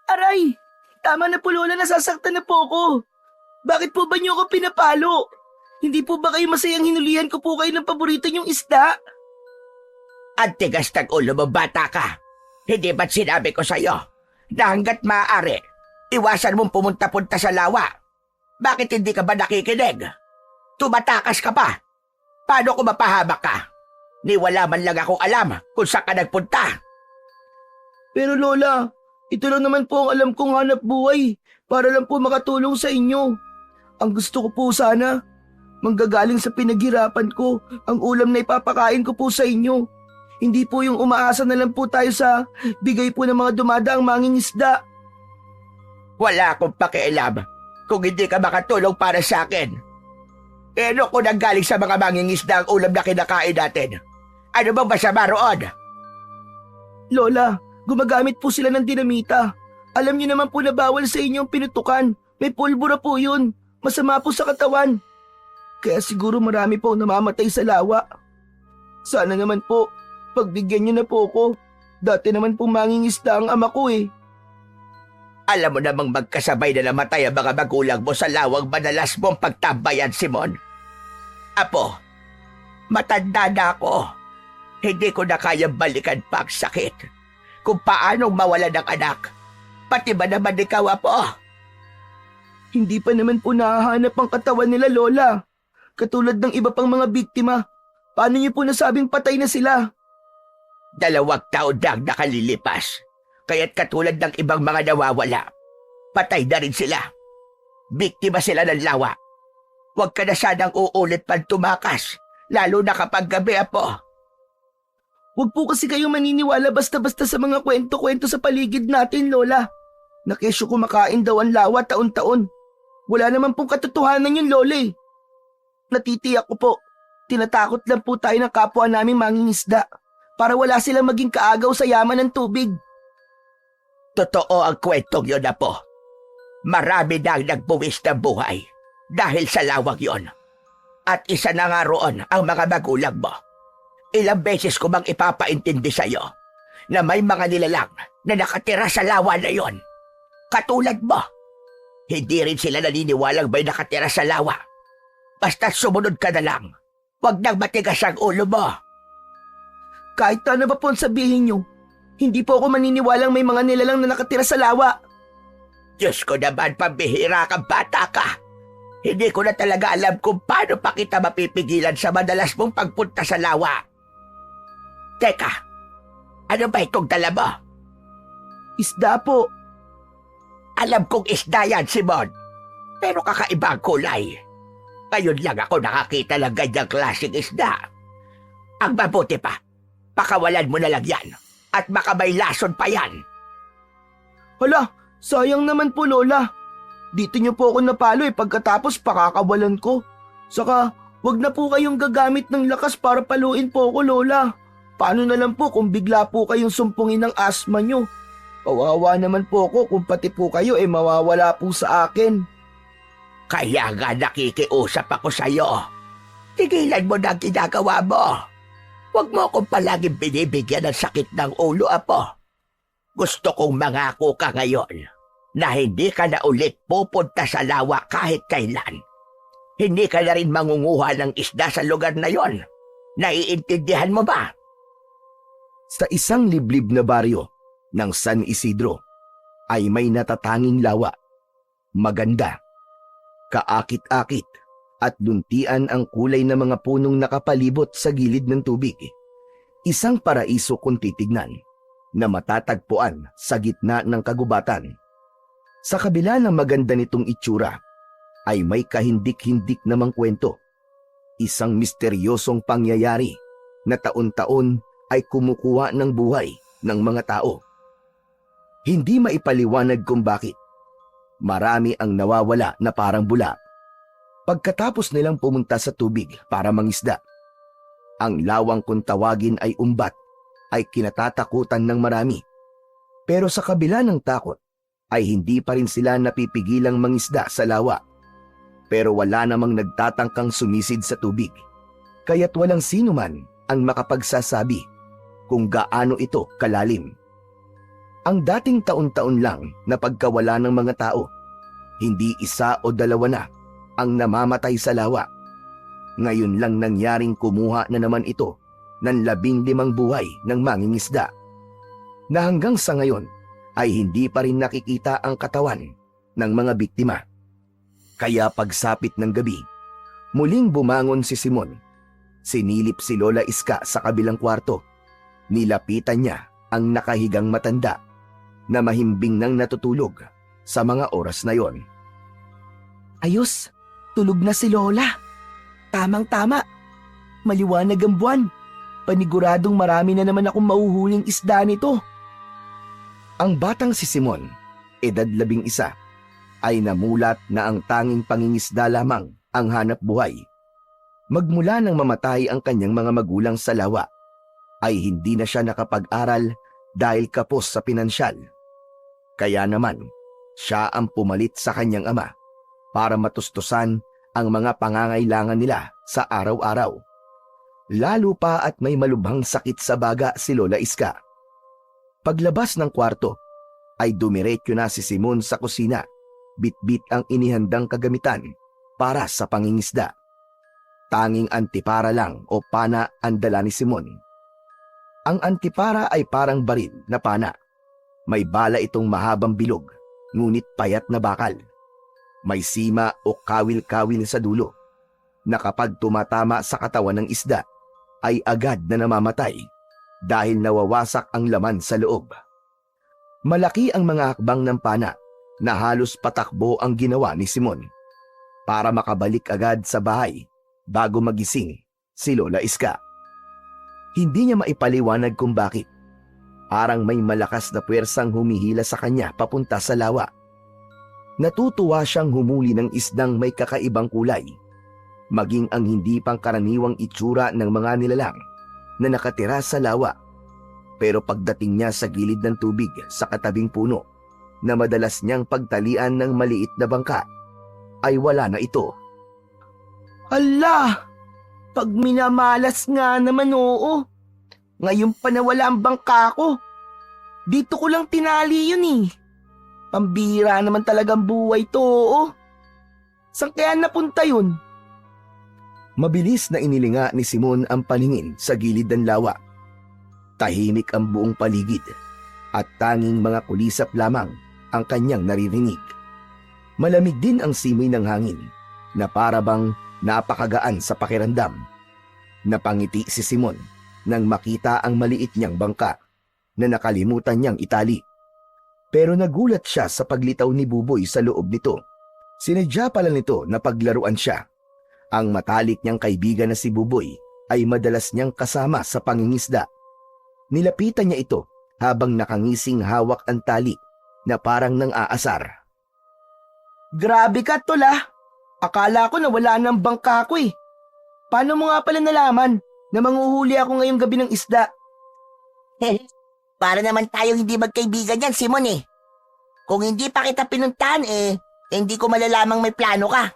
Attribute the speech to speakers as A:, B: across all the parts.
A: Aray! Tama na po Lola, nasasaktan na po ako. Bakit po ba niyo ako pinapalo? Hindi po ba kayo masayang hinulihan ko po kayo ng paborito niyong isda?
B: Ang tigas ng ulo mo, bata ka. Hindi ba't sinabi ko sa'yo na hanggat maaari, iwasan mong pumunta-punta sa lawa? Bakit hindi ka ba nakikinig? Tumatakas ka pa. Paano ko mapahamak ka? Ni wala man lang akong alam kung saan ka nagpunta.
A: Pero Lola, ito lang naman po ang alam kong hanap buhay para lang po makatulong sa inyo. Ang gusto ko po sana, manggagaling sa pinaghirapan ko, ang ulam na ipapakain ko po sa inyo. Hindi po yung umaasa na lang po tayo sa bigay po ng mga dumadaang mangingisda.
B: Wala akong pakialam kung hindi ka makatulong para sa akin. Ano kung nanggaling sa mga mangingisda ang ulam na kinakain natin? Ano bang masama roon?
A: Lola, gumagamit po sila ng dinamita. Alam niyo naman po na bawal sa inyo ang pinutukan. May pulbura po yun. Masama po sa katawan. Kaya siguro marami po namamatay sa lawa. Sana naman po, pagbigyan niyo na po ako. Dati naman po mangingisda ang ama ko eh.
B: Alam mo namang magkasabay na namatay ang mga magulang mo sa lawang madalas mong pagtambayan, Simon. Apo, matanda na ako. Hindi ko na kayang balikan pa ang sakit. Kung paanong mawala ng anak. Pati ba naman ikaw, Apo?
A: Hindi pa naman po nahahanap ang katawan nila, Lola. Katulad ng iba pang mga biktima. Paano niyo po nasabing patay na sila?
B: 2 taon na ang nakalilipas. Kaya't katulad ng ibang mga nawawala, patay na rin sila. Biktima sila ng lawa. Huwag ka na sanang uulit pang tumakas, lalo na kapag gabi, Apo.
A: Huwag po kasi kayong maniniwala basta-basta sa mga kwento-kwento sa paligid natin, Lola. Na kesyo kumakain daw ang lawa taon-taon. Wala naman pong katotohanan yun, Lola eh. Natitiyak ko po, tinatakot lang po tayo ng kapwa naming mangingisda para wala silang maging kaagaw sa yaman ng tubig.
B: Totoo ang kwentong yun, Apo. Marami na ang nagbuwis ng buhay dahil sa lawang yon. At isa na nga roon ang mga magulang mo. Ilang beses ko bang ipapaintindi sa'yo na may mga nilalang na nakatira sa lawa na yon. Katulad mo, hindi rin sila naniniwalang may nakatira sa lawa. Basta sumunod ka na lang. Huwag nang matigas ang ulo mo.
A: Kahit ano ba po ang sabihin nyo, hindi po ako maniniwalang may mga nilalang na nakatira sa lawa.
B: Diyos ko naman, pambihira kang bata ka. Hindi ko na talaga alam kung paano pa kita mapipigilan sa madalas mong pagpunta sa lawa. Teka, ano ba itong dala mo?
A: Isda po.
B: Alam kong isda yan, Simon. Pero kakaiba ang kulay. Ngayon lang ako nakakita ng ganyang klaseng isda. Ang mabuti pa, pakawalan mo na lang yan. At baka may lason pa yan.
A: Hala, sayang naman po, Lola. Dito niyo po ako napalo pagkatapos pakakawalan ko. Saka, wag na po kayong gagamit ng lakas para paluin po ako, Lola. Paano na lang po kung bigla po kayong sumpungin ng asma niyo? Kawawa naman po ako kung pati po kayo mawawala po sa akin.
B: Kaya nga nakikiusap ako sa'yo. Tigilan mo na ang ginagawa mo. Huwag mo akong palaging binibigyan ng sakit ng ulo, Apo. Gusto kong mangako ka ngayon na hindi ka na ulit pupunta sa lawa kahit kailan. Hindi ka na rin mangunguha ng isda sa lugar na yon. Naiintindihan mo ba?
C: Sa isang liblib na baryo ng San Isidro ay may natatanging lawa. Maganda, kaakit-akit at luntian ang kulay ng mga punong nakapalibot sa gilid ng tubig. Isang paraiso kung titignan na matatagpuan sa gitna ng kagubatan. Sa kabila ng maganda nitong itsura ay may kahindik-hindik namang kwento. Isang misteryosong pangyayari na taon-taon ay kumukuha ng buhay ng mga tao. Hindi maipaliwanag kung bakit. Marami ang nawawala na parang bula pagkatapos nilang pumunta sa tubig para mangisda. Ang lawang kung tawagin ay umbat ay kinatatakutan ng marami. Pero sa kabila ng takot ay hindi pa rin sila napipigilang mangisda sa lawa. Pero wala namang nagtatangkang sumisid sa tubig. Kaya't walang sino man ang makapagsasabi kung gaano ito kalalim. Ang dating taon-taon lang na pagkawala ng mga tao, hindi isa o dalawa na ang namamatay sa lawa. Ngayon lang nangyaring kumuha na naman ito ng 15 buhay ng mangingisda, na hanggang sa ngayon ay hindi pa rin nakikita ang katawan ng mga biktima. Kaya pagsapit ng gabi, muling bumangon si Simon. Sinilip si Lola Iska sa kabilang kwarto. Nilapitan niya ang nakahigang matanda na mahimbing nang natutulog sa mga oras na yon.
A: Ayos, tulog na si Lola. Tamang-tama. Maliwanag ang buwan. Paniguradong marami na naman akong mahuhuling isda nito.
C: Ang batang si Simon, edad 11, ay namulat na ang tanging pangingisda lamang ang hanap buhay. Magmula nang mamatay ang kanyang mga magulang sa lawa, ay hindi na siya nakapag-aral dahil kapos sa pinansyal. Kaya naman, siya ang pumalit sa kanyang ama para matustusan ang mga pangangailangan nila sa araw-araw. Lalo pa at may malubhang sakit sa baga si Lola Iska. Paglabas ng kwarto, ay dumiretso na si Simon sa kusina, bitbit ang inihandang kagamitan para sa pangingisda. Tanging antipara lang o pana ang dala ni Simon. Ang antipara ay parang baril na pana. May bala itong mahabang bilog, ngunit payat na bakal. May sima o kawil-kawil sa dulo, na kapag tumatama sa katawan ng isda, ay agad na namamatay dahil nawawasak ang laman sa loob. Malaki ang mga hakbang ng pana na halos patakbo ang ginawa ni Simon para makabalik agad sa bahay bago magising si Lola Iska. Hindi niya maipaliwanag kung bakit. Parang may malakas na puwersang humihila sa kanya papunta sa lawa. Natutuwa siyang humuli ng isdang may kakaibang kulay, maging ang hindi pangkaraniwang itsura ng mga nilalang na nakatira sa lawa. Pero pagdating niya sa gilid ng tubig sa katabing puno na madalas niyang pagtalian ng maliit na bangka, ay wala na ito.
A: Hala! Pag minamalas nga naman, oo. Ngayon pa nawala ang bangka ko. Dito ko lang tinali yun eh. Pambira naman talagang buhay to, oo. Saan kaya napunta yun?
C: Mabilis na inilinga ni Simon ang paningin sa gilid ng lawa. Tahimik ang buong paligid at tanging mga kulisap lamang ang kanyang naririnig. Malamig din ang simoy ng hangin na para bang napakagaan sa pakiramdam. Napangiti si Simon nang makita ang maliit niyang bangka na nakalimutan niyang itali. Pero nagulat siya sa paglitaw ni Buboy sa loob nito. Sinadya pala nito na paglaruan siya. Ang matalik niyang kaibigan na si Buboy ay madalas niyang kasama sa pangingisda. Nilapitan niya ito habang nakangising hawak ang tali na parang nang aasar.
A: Grabe ka, tol ah. Akala ko na wala ng bangka ko eh. Paano mo nga pala nalaman na manghuhuli ako ngayong gabi ng isda?
B: Para naman tayong hindi magkaibigan yan, Simon eh. Kung hindi pa kita pinuntahan hindi ko malalamang may plano ka.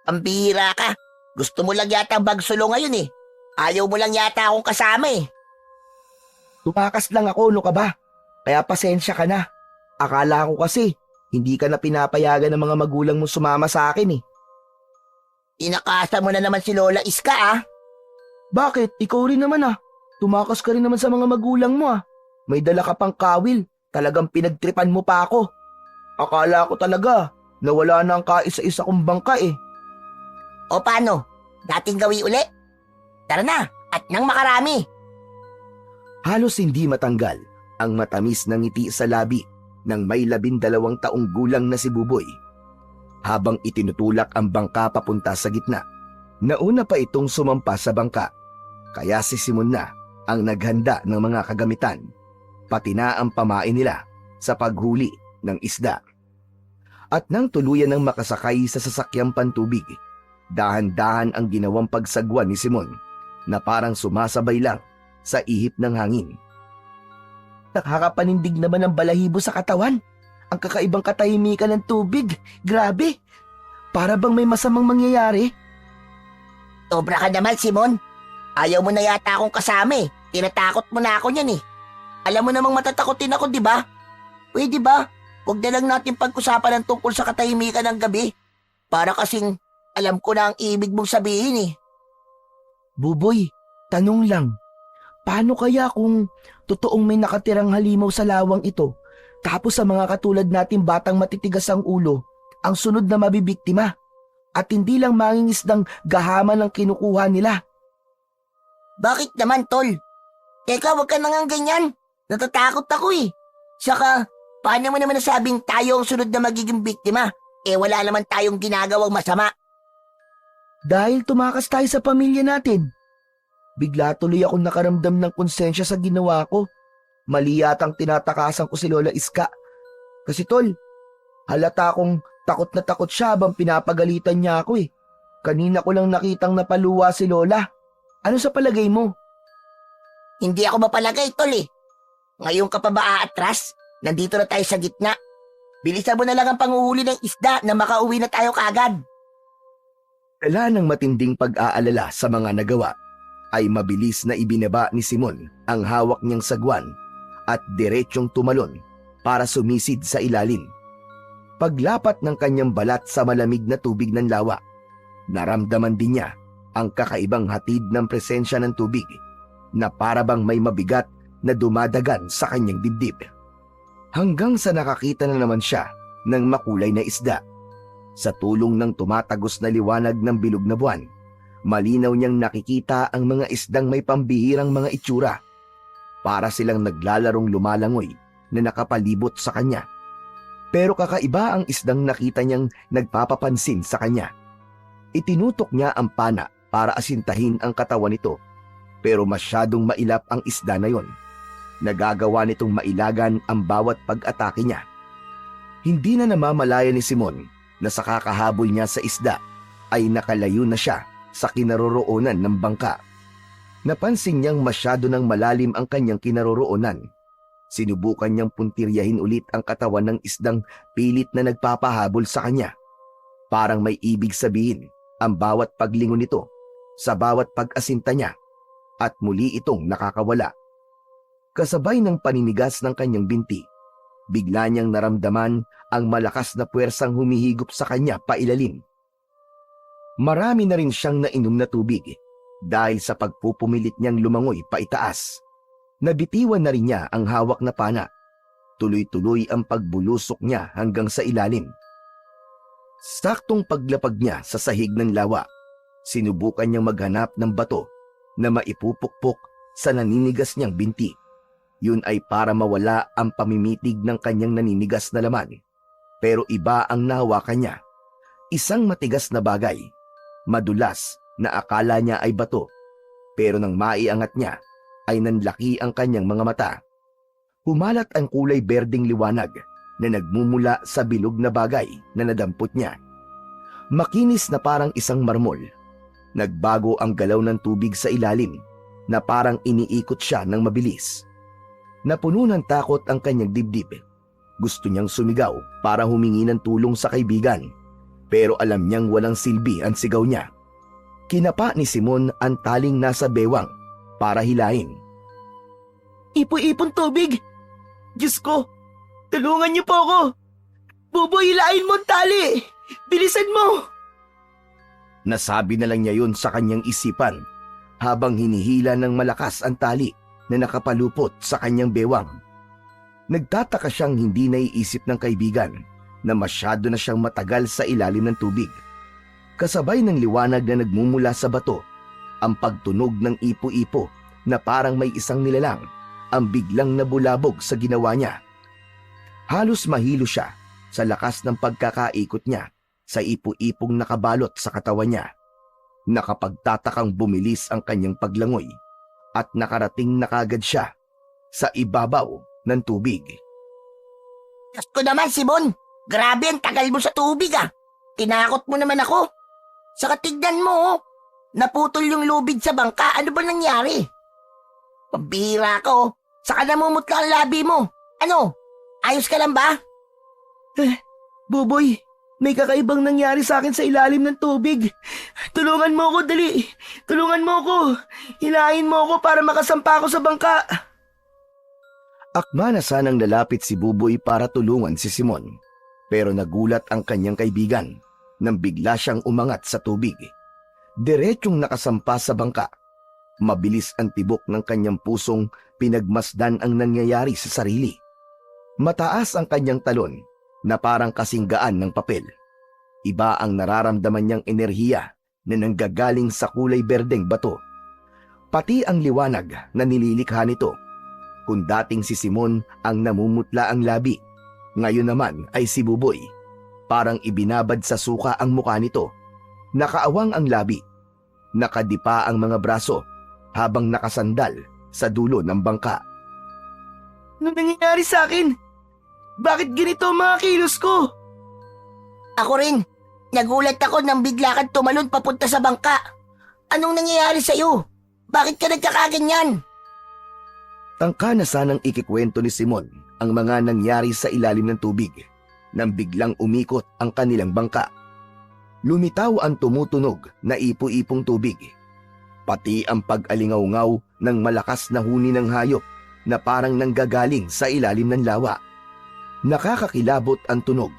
B: Pambihira ka. Gusto mo lang yata bagsulo ngayon eh. Ayaw mo lang yata akong kasama eh.
A: Tumakas lang ako, no ka ba? Kaya pasensya ka na. Akala ko kasi hindi ka na pinapayagan ng mga magulang mo sumama sa akin eh.
B: Inakasa mo na naman si Lola Iska ah.
A: Bakit? Ikaw rin naman ah. Tumakas ka rin naman sa mga magulang mo ah. May dala ka pang kawil. Talagang pinagtripan mo pa ako. Akala ko talaga na wala na ang kaisa-isa kong bangka eh.
B: O paano? Dating gawi uli? Tara na, at nang makarami.
C: Halos hindi matanggal ang matamis na ngiti sa labi ng may 12 taong gulang na si Buboy. Habang itinutulak ang bangka papunta sa gitna, nauna pa itong sumampa sa bangka. Kaya si Simon na ang naghanda ng mga kagamitan, pati na ang pamain nila sa paghuli ng isda. At nang tuluyan ng makasakay sa sasakyang pantubig, dahan-dahan ang ginawang pagsagwan ni Simon na parang sumasabay lang sa ihip ng hangin.
A: Nakakapanindig naman ang balahibo sa katawan. Ang kakaibang katahimikan ng tubig. Grabe. Para bang may masamang mangyayari.
B: Sobra ka naman, Simon. Ayaw mo na yata akong kasama eh. Tinatakot mo na ako niyan eh. Alam mo namang matatakotin ako, di ba? Pwede ba? Huwag na lang natin pag-usapan ng tungkol sa katahimikan ng gabi. Para kasing alam ko na ang ibig mong sabihin eh.
A: Buboy, tanong lang. Paano kaya kung totoong may nakatirang halimaw sa lawang ito, tapos sa mga katulad natin batang matitigas ang ulo, ang sunod na mabibiktima, at hindi lang mangingisdang gahaman ang kinukuha nila?
B: Bakit naman, tol? Teka, huwag ka nang ganyan. Natatakot ako eh. Saka, paano mo naman nasabing tayo ang sunod na magiging biktima? Eh wala naman tayong ginagawang masama.
A: Dahil tumakas tayo sa pamilya natin. Bigla tuloy akong nakaramdam ng konsensya sa ginawa ko. Mali yatang tinatakasan ko si Lola Iska. Kasi tol, halata akong takot na takot siya habang pinapagalitan niya ako eh. Kanina ko lang nakitang napaluwa si Lola. Ano sa palagay mo?
B: Hindi ako mapalagay, tol eh. Ngayon ka pa ba aatras? Nandito na tayo sa gitna. Bilisan mo na lang ang panguhuli ng isda na makauwi na tayo kaagad.
C: Dala ng matinding pag-aalala sa mga nagawa, ay mabilis na ibinaba ni Simon ang hawak niyang sagwan at diretsyong tumalon para sumisid sa ilalim. Paglapat ng kanyang balat sa malamig na tubig ng lawa, naramdaman din niya ang kakaibang hatid ng presensya ng tubig na parabang may mabigat na dumadagan sa kanyang dibdib. Hanggang sa nakakita na naman siya ng makulay na isda. Sa tulong ng tumatagos na liwanag ng bilog na buwan, malinaw niyang nakikita ang mga isdang may pambihirang mga itsura. Para silang naglalarong lumalangoy na nakapalibot sa kanya. Pero kakaiba ang isdang nakita niyang nagpapapansin sa kanya. Itinutok niya ang pana para asintahin ang katawan nito, pero masyadong mailap ang isda na yon. Nagagawa nitong mailagan ang bawat pag-atake niya. Hindi na namamalaya ni Simon na sa kakahabol niya sa isda ay nakalayo na siya sa kinaroroonan ng bangka. Napansin niyang masyado ng malalim ang kanyang kinaroroonan. Sinubukan niyang puntiryahin ulit ang katawan ng isdang pilit na nagpapahabol sa kanya. Parang may ibig sabihin ang bawat paglingon nito sa bawat pag-asinta niya, at muli itong nakakawala. Kasabay ng paninigas ng kanyang binti, bigla niyang naramdaman ang malakas na puwersang humihigop sa kanya pailalim. Marami na rin siyang nainom na tubig dahil sa pagpupumilit niyang lumangoy paitaas. Nabitiwan na rin niya ang hawak na pana. Tuloy-tuloy ang pagbulusok niya hanggang sa ilalim. Saktong paglapag niya sa sahig ng lawa, sinubukan niyang maghanap ng bato na maipupukpok sa naninigas niyang binti. Yun ay para mawala ang pamimitig ng kanyang naninigas na laman. Pero iba ang nahawakan niya. Isang matigas na bagay, madulas na akala niya ay bato. Pero nang maiangat niya, ay nanlaki ang kanyang mga mata. Humalat ang kulay berdeng liwanag na nagmumula sa bilog na bagay na nadampot niya. Makinis na parang isang marmol. Nagbago ang galaw ng tubig sa ilalim na parang iniikot siya ng mabilis. Napuno ng takot ang kanyang dibdib. Gusto niyang sumigaw para humingi ng tulong sa kaibigan, pero alam niyang walang silbi ang sigaw niya. Kinapa ni Simon ang taling nasa bewang para hilain.
A: Ipo-ipon tubig! Diyos ko, tulungan niyo po ako! Buboy, hilain mo ang tali! Bilisan mo!
C: Nasabi na lang niya yun sa kanyang isipan habang hinihila ng malakas ang tali na nakapalupot sa kanyang bewang. Nagtataka siyang hindi naiisip ng kaibigan na masyado na siyang matagal sa ilalim ng tubig. Kasabay ng liwanag na nagmumula sa bato, ang pagtunog ng ipo-ipo na parang may isang nilalang ang biglang nabulabog sa ginawa niya. Halos mahilo siya sa lakas ng pagkakaikot niya sa ipo-ipong nakabalot sa katawan niya. Nakapagtatakang bumilis ang kanyang paglangoy at nakarating na kagad siya sa ibabaw ng tubig.
B: Diyos ko naman, Simon! Grabe ang tagal mo sa tubig ah! Tinakot mo naman ako! Saka tignan mo, naputol yung lubid sa bangka. Ano ba nangyari? Pambihira ka oh! Saka namumutla ang labi mo! Ano? Ayos ka lang ba?
A: Buboy, may kakaibang nangyari sa akin sa ilalim ng tubig. Tulungan mo ako, dali. Tulungan mo ako. Hilahin mo ako para makasampa ako sa bangka.
C: Akma na sanang lalapit si Buboy para tulungan si Simon, pero nagulat ang kanyang kaibigan nang bigla siyang umangat sa tubig. Diretsyong nakasampa sa bangka. Mabilis ang tibok ng kanyang pusong pinagmasdan ang nangyayari sa sarili. Mataas ang kanyang talon na parang kasinggaan ng papel. Iba ang nararamdaman niyang enerhiya na nanggagaling sa kulay berdeng bato. Pati ang liwanag na nililikha nito. Kung dating si Simon ang namumutla ang labi, ngayon naman ay si Buboy. Parang ibinabad sa suka ang mukha nito. Nakaawang ang labi. Nakadipa ang mga braso habang nakasandal sa dulo ng bangka.
A: Ano nangyayari sa akin? Bakit ganito ang mga kilos ko?
B: Ako rin. Nagulat ako nang bigla kang tumalon papunta sa bangka. Anong nangyayari sa'yo? Bakit ka nagkakaganyan?
C: Tangka na sanang ikikwento ni Simon ang mga nangyari sa ilalim ng tubig nang biglang umikot ang kanilang bangka. Lumitaw ang tumutunog na ipo-ipong tubig. Pati ang pag-alingaw-ngaw ng malakas na huni ng hayop na parang nanggagaling sa ilalim ng lawa. Nakakakilabot ang tunog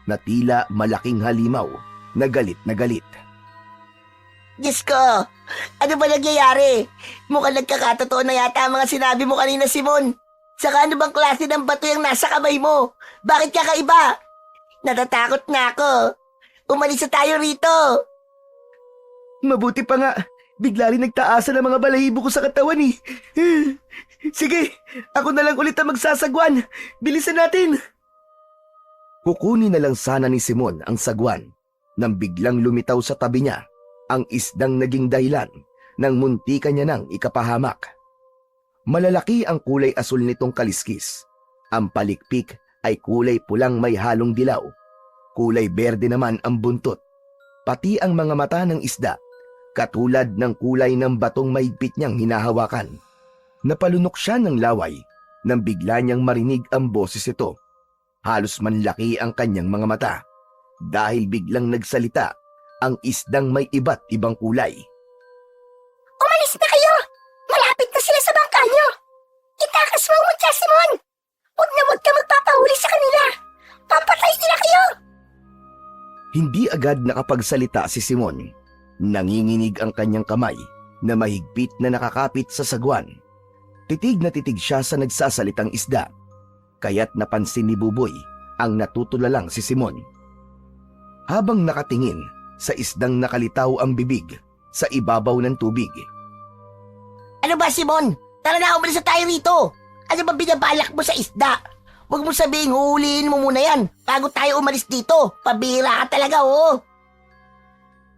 C: na tila malaking halimaw na galit na galit.
B: Diyos ko! Ano ba nangyayari? Mukhang nagkakatotoo na yata ang mga sinabi mo kanina, Simon. Saka ano bang klase ng bato yung nasa kamay mo? Bakit kakaiba? Natatakot na ako. Umalis na tayo rito.
A: Mabuti pa nga, bigla rin nagtaasan ang mga balahibo ko sa katawan eh. Sige, ako na lang ulit ang magsasagwan. Bilisan natin.
C: Kukunin na lang sana ni Simon ang sagwan nang biglang lumitaw sa tabi niya ang isdang naging dahilan ng muntika niya nang ikapahamak. Malalaki ang kulay asul nitong kaliskis. Ang palikpik ay kulay pulang may halong dilaw. Kulay berde naman ang buntot. Pati ang mga mata ng isda, katulad ng kulay ng batong mahigpit niyang hinahawakan. Napalunok siya ng laway nang bigla niyang marinig ang boses ito. Halos manlaki ang kanyang mga mata dahil biglang nagsalita ang isdang may iba't ibang kulay.
D: Umalis na kayo! Malapit na sila sa bangka nyo! Itakas mo mo, Simon! Huwag na huwag ka magpapahuli sa kanila! Papatay nila kayo!
C: Hindi agad nakapagsalita si Simon. Nanginginig ang kanyang kamay na mahigpit na nakakapit sa sagwan. Titig na titig siya sa nagsasalitang isda. Kaya't napansin ni Buboy ang natutulalang si Simon. Habang nakatingin, sa isdang nakalitaw ang bibig sa ibabaw ng tubig.
B: Ano ba, Simon? Tara na, umalis na tayo rito. Ano ba binabalak mo sa isda? Huwag mo sabihin huhulihin mo muna yan bago tayo umalis dito. Pabira ka talaga, oh.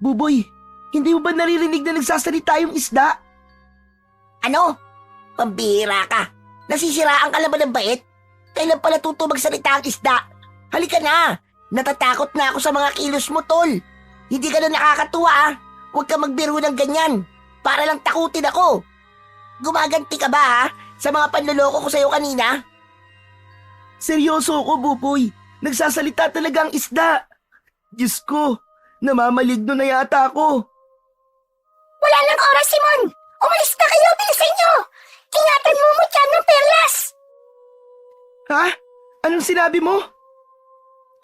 A: Buboy, hindi mo ba naririnig na nagsasalita yung isda?
B: Ano? Pambira ka. Nasisiraan ka na ba ng bait? Kailan pala tuto magsalita ang isda? Halika na. Natatakot na ako sa mga kilos mo, tol. Hindi ka na nakakatuwa, ah. Huwag ka magbiro ng ganyan. Para lang takutin ako. Gumaganti ka ba, ha? Sa mga panloloko ko sa'yo kanina?
A: Seryoso ako, Buboy. Nagsasalita talaga ang isda. Diyos ko, namamaligno na yata ako.
D: Wala nang oras, Simon! Umalis na kayo! Bilisan nyo! Ingatan mo mo dyan ng perlas!
A: Ha? Anong sinabi mo?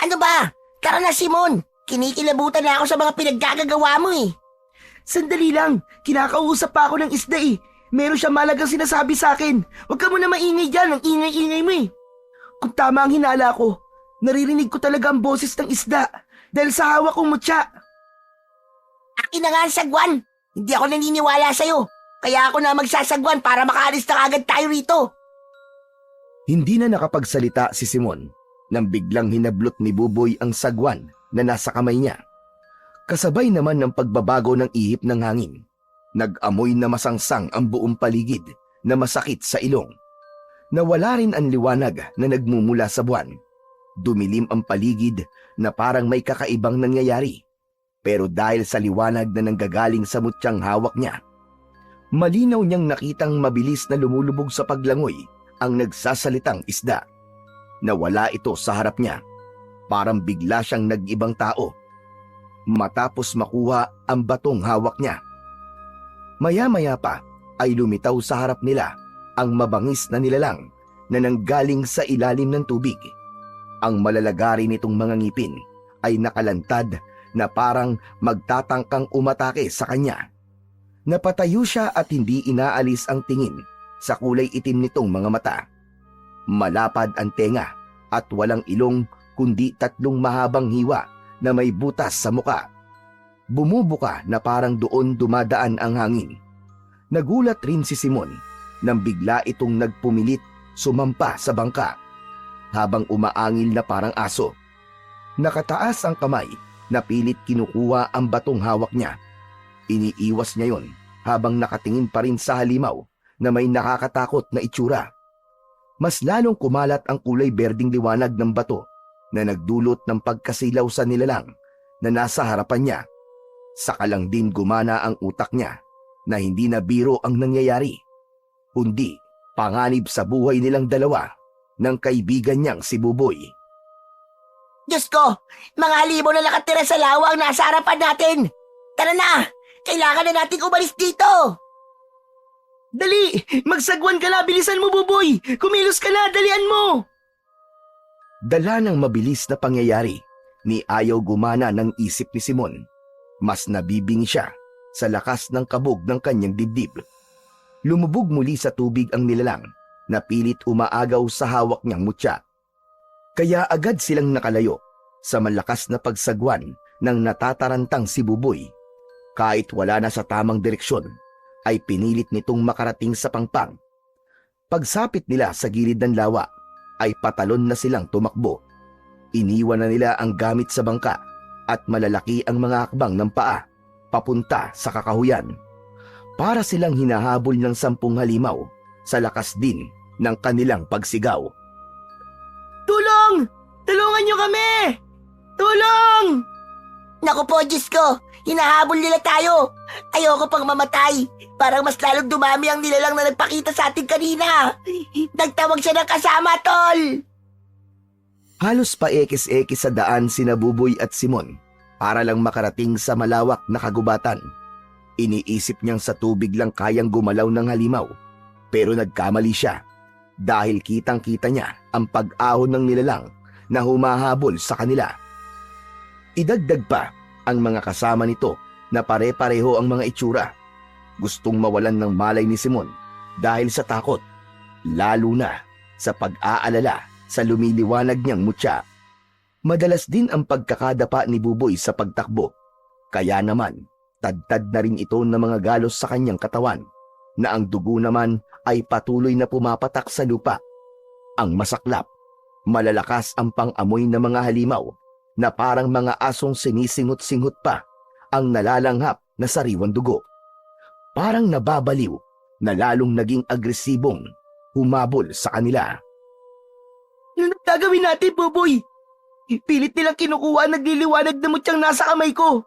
B: Ano ba? Tara na, Simon. Kinikilabutan na ako sa mga pinaggagawa mo, eh.
A: Sandali lang, kinakausap pa ako ng isda eh. Meron siya malagang sinasabi sa akin. Huwag ka muna maingay dyan, ang ingay-ingay mo eh. Kung tama ang hinala ko, naririnig ko talaga ang boses ng isda dahil sa hawak kong mutya.
B: Akin na nga ang sagwan. Hindi ako naniniwala sa'yo. Kaya ako na magsasagwan para makaalis na agad tayo rito.
C: Hindi na nakapagsalita si Simon nang biglang hinablot ni Buboy ang sagwan na nasa kamay niya. Kasabay naman ng pagbabago ng ihip ng hangin, nag-amoy na masangsang ang buong paligid na masakit sa ilong. Nawala rin ang liwanag na nagmumula sa buwan. Dumilim ang paligid na parang may kakaibang nangyayari. Pero dahil sa liwanag na nanggagaling sa mutyang hawak niya, malinaw niyang nakitang mabilis na lumulubog sa paglangoy ang nagsasalitang isda. Nawala ito sa harap niya. Parang bigla siyang nag-ibang tao. Matapos makuha ang batong hawak niya. Maya-maya pa ay lumitaw sa harap nila ang mabangis na nilalang na nanggaling sa ilalim ng tubig. Ang malalagari nitong mga ngipin ay nakalantad na parang magtatangkang umatake sa kanya. Napatayo siya at hindi inaalis ang tingin sa kulay itim nitong mga mata. Malapad ang tenga at walang ilong kundi 3 mahabang hiwa na may butas sa muka. Bumubuka na parang doon dumadaan ang hangin. Nagulat rin si Simon nang bigla itong nagpumilit sumampa sa bangka habang umaangil na parang aso. Nakataas ang kamay na pilit kinukuha ang batong hawak niya. Iniiwas niya yon habang nakatingin pa rin sa halimaw na may nakakatakot na itsura. Mas lalong kumalat ang kulay berding liwanag ng bato na nagdulot ng pagkasilaw sa nilalang na nasa harapan niya. Saka lang din gumana ang utak niya na hindi na biro ang nangyayari, kundi panganib sa buhay nilang dalawa ng kaibigan niyang si Buboy.
B: Diyos ko, mga halimaw na nakatira sa lawa ang nasa harapan natin. Tara na, kailangan na natin umalis dito.
A: Dali! Magsagwan ka na! Bilisan mo, Buboy! Kumilos ka na! Dalian mo!
C: Dala ng mabilis na pangyayari, ni ayaw gumana ng isip ni Simon. Mas nabibingi siya sa lakas ng kabog ng kanyang dibdib. Lumubog muli sa tubig ang nilalang na pilit umaagaw sa hawak niyang mutya. Kaya agad silang nakalayo sa malakas na pagsagwan ng natatarantang si Buboy. Kahit wala na sa tamang direksyon, ay pinilit nitong makarating sa pangpang. Pagsapit nila sa gilid ng lawa, ay patalon na silang tumakbo. Iniwan na nila ang gamit sa bangka at malalaki ang mga akbang ng paa papunta sa kakahuyan. Para silang hinahabol ng 10 halimaw sa lakas din ng kanilang pagsigaw.
A: Tulong! Tulungan niyo kami! Tulong!
B: Naku po, Diyos ko, hinahabol nila tayo. Ayoko pang mamatay. Parang mas lalong dumami ang nilalang na nagpakita sa atin kanina. Nagtawag siya ng kasama, tol.
C: Halos paekis-ekis sa daan sina Buboy at Simon para lang makarating sa malawak na kagubatan. Iniisip niyang sa tubig lang kayang gumalaw ng halimaw, pero nagkamali siya dahil kitang-kita niya ang pag-ahon ng nilalang na humahabol sa kanila. Idagdag pa ang mga kasama nito na pare-pareho ang mga itsura. Gustong mawalan ng malay ni Simon dahil sa takot, lalo na sa pag-aalala sa lumiliwanag niyang mutya. Madalas din ang pagkakadapa ni Buboy sa pagtakbo, kaya naman tad-tad na rin ito ng mga galos sa kanyang katawan na ang dugo naman ay patuloy na pumapatak sa lupa. Ang masaklap, malalakas ang pang-amoy ng mga halimaw na parang mga asong sinisingot-singot pa ang nalalanghap na sariwang dugo. Parang nababaliw na lalong naging agresibong humabol sa kanila.
A: Ano gagawin natin, Buboy? Pilit nilang kinukuha ang nagliliwanag na mutyang nasa kamay ko.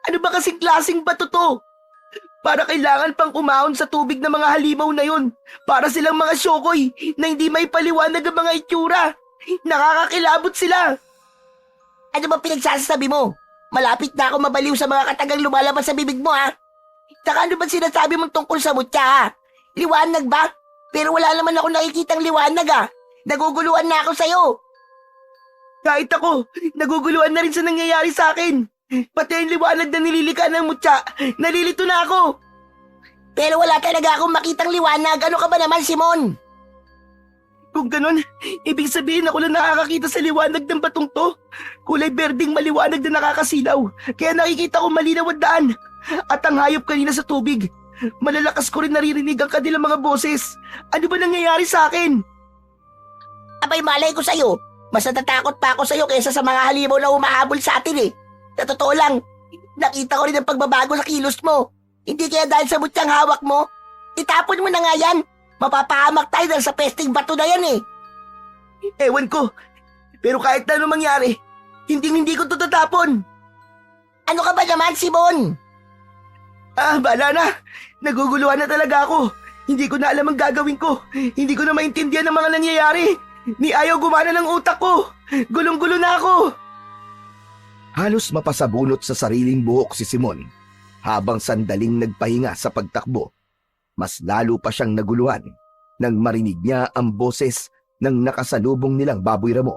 A: Ano ba kasing klaseng bato to? Para kailangan pang umahon sa tubig ng mga halimaw na yun. Para silang mga syokoy na hindi may paliwanag ang mga itsura. Nakakakilabot sila.
B: Ano ba pinagsasabi mo? Malapit na ako mabaliw sa mga katagang lumalabas sa bibig mo, ha? Saka ano ba sinasabi mong tungkol sa mutya, ha? Liwanag ba? Pero wala naman ako nakikitang liwanag, ha? Naguguluhan na ako sa'yo.
A: Kahit ako, naguguluhan na rin sa nangyayari sa akin. Pati ang liwanag na nililika ng mutya, nalilito na ako.
B: Pero wala talaga akong makitang liwanag. Ano ka ba naman, Simon?
A: Kung ganon, ibig sabihin ako lang nakakakita sa liwanag ng batong to. Kulay berding maliwanag na nakakasilaw, kaya nakikita ko malinaw ang daan. At ang hayop kanina sa tubig. Malalakas ko rin naririnig ang kanilang mga boses. Ano ba nangyayari sa akin?
B: Abay, malay ko sa'yo. Mas natatakot pa ako sa'yo kaysa sa mga halimaw na humahabol sa atin, eh. Sa totoo lang, nakita ko rin ang pagbabago sa kilos mo. Hindi kaya dahil sa mutyang hawak mo? Itapon mo na nga yan. Mapapahamak tayo dahil sa pesting bato na yan, eh.
A: Ewan ko. Pero kahit na ano mangyari, hindi ko to tatapon.
B: Ano ka ba naman, Simon?
A: Bahala na. Naguguluhan na talaga ako. Hindi ko na alam ang gagawin ko. Hindi ko na maintindihan ang mga nangyayari. Ni ayaw gumana ng utak ko. Gulong-gulo na ako.
C: Halos mapasabunot sa sariling buhok si Simon habang sandaling nagpahinga sa pagtakbo. Mas lalo pa siyang naguluhan nang marinig niya ang boses ng nakasalubong nilang baboy ramo.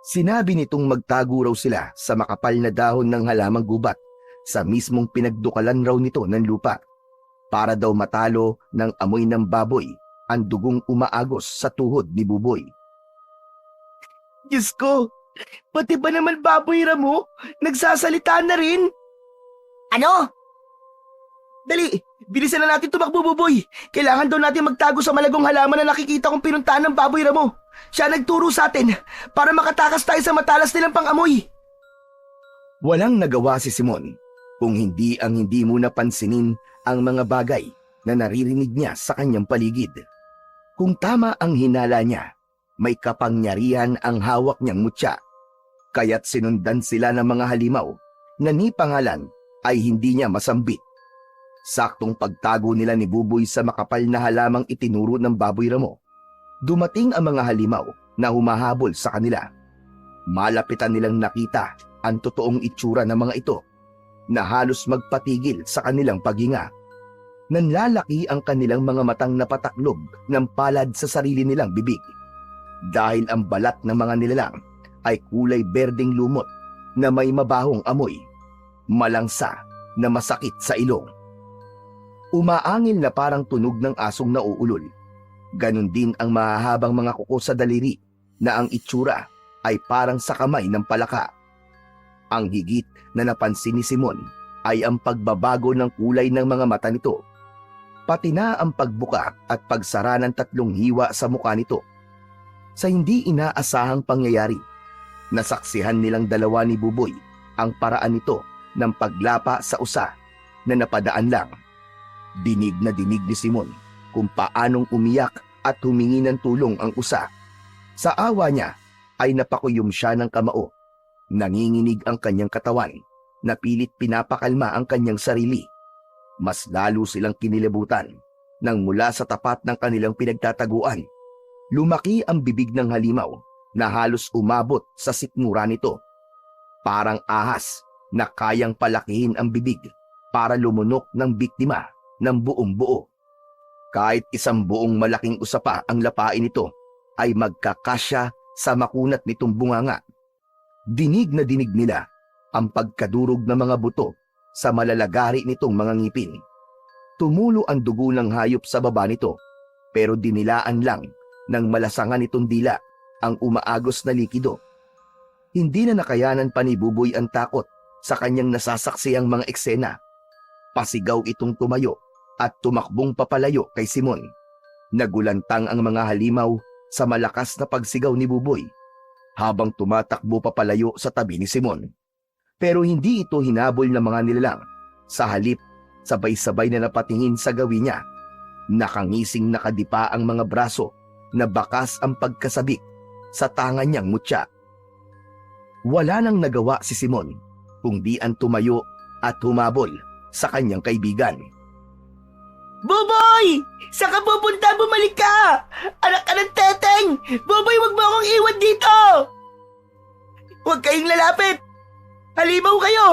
C: Sinabi nitong magtago raw sila sa makapal na dahon ng halamang gubat sa mismong pinagdukalan raw nito ng lupa para daw matalo ng amoy ng baboy ang dugong umaagos sa tuhod ni Buboy.
A: Diyos ko, pati ba naman baboy ramo? Nagsasalita na rin?
B: Ano?
A: Dali, bilisan na natin tumakbo, Buboy. Kailangan daw natin magtago sa malagong halaman na nakikita kong pinuntahan ng baboy ramo. Siya nagturo sa atin para makatakas tayo sa matalas nilang pang-amoy.
C: Walang nagawa si Simon kung hindi ang hindi muna pansinin ang mga bagay na naririnig niya sa kanyang paligid. Kung tama ang hinala niya, may kapangyarihan ang hawak niyang mutya. Kaya't sinundan sila ng mga halimaw na ni pangalan ay hindi niya masambit. Saktong pagtago nila ni Buboy sa makapal na halamang itinuro ng baboy ramo, dumating ang mga halimaw na humahabol sa kanila. Malapitan nilang nakita ang totoong itsura ng mga ito na halos magpatigil sa kanilang paghinga. Nanlalaki ang kanilang mga matang napataklog ng palad sa sarili nilang bibig. Dahil ang balat ng mga nilalang ay kulay berdeng lumot na may mabahong amoy, malangsa na masakit sa ilong. Umaangil na parang tunog ng asong nauulol. Ganon din ang mahahabang mga kuko sa daliri na ang itsura ay parang sa kamay ng palaka. Ang higit na napansin ni Simon ay ang pagbabago ng kulay ng mga mata nito, pati na ang pagbuka at pagsara ng tatlong hiwa sa mukha nito. Sa hindi inaasahang pangyayari, nasaksihan nilang dalawa ni Buboy ang paraan nito ng paglapa sa usa na napadaan lang. Dinig na dinig ni Simon kung paanong umiyak at humingi ng tulong ang usa. Sa awa niya ay napakuyom siya ng kamao. Nanginginig ang kanyang katawan, napilit pinapakalma ang kanyang sarili. Mas lalo silang kinilabutan nang mula sa tapat ng kanilang pinagtataguan, lumaki ang bibig ng halimaw na halos umabot sa sikmura nito. Parang ahas na kayang palakihin ang bibig para lumunok ng biktima ng buong buo. Kahit isang buong malaking usapa ang lapain nito ay magkakasya sa makunat nitong bunganga. Dinig na dinig nila ang pagkadurog ng mga buto sa malalagari nitong mga ngipin. Tumulo ang dugo ng hayop sa baba nito, pero dinilaan lang ng malasangan nitong dila ang umaagos na likido. Hindi na nakayanan pa ni Buboy ang takot sa kanyang nasasaksiyang mga eksena. Pasigaw itong tumayo at tumakbong papalayo kay Simon. Nagulantang ang mga halimaw sa malakas na pagsigaw ni Buboy habang tumatakbo papalayo sa tabi ni Simon. Pero hindi ito hinabol ng mga nilalang. Sa halip, sabay-sabay na napatingin sa gawin niya. Nakangising nakadipa ang mga braso na bakas ang pagkasabik sa tangan niyang mutya. Wala nang nagawa si Simon kundi ang tumayo at humabol sa kanyang kaibigan.
A: Buboy! Saan ka pupunta? Bumalik ka! Anak ka ng teteng! Buboy, wag mo akong iwan dito! Huwag kayong lalapit! Halimaw kayo!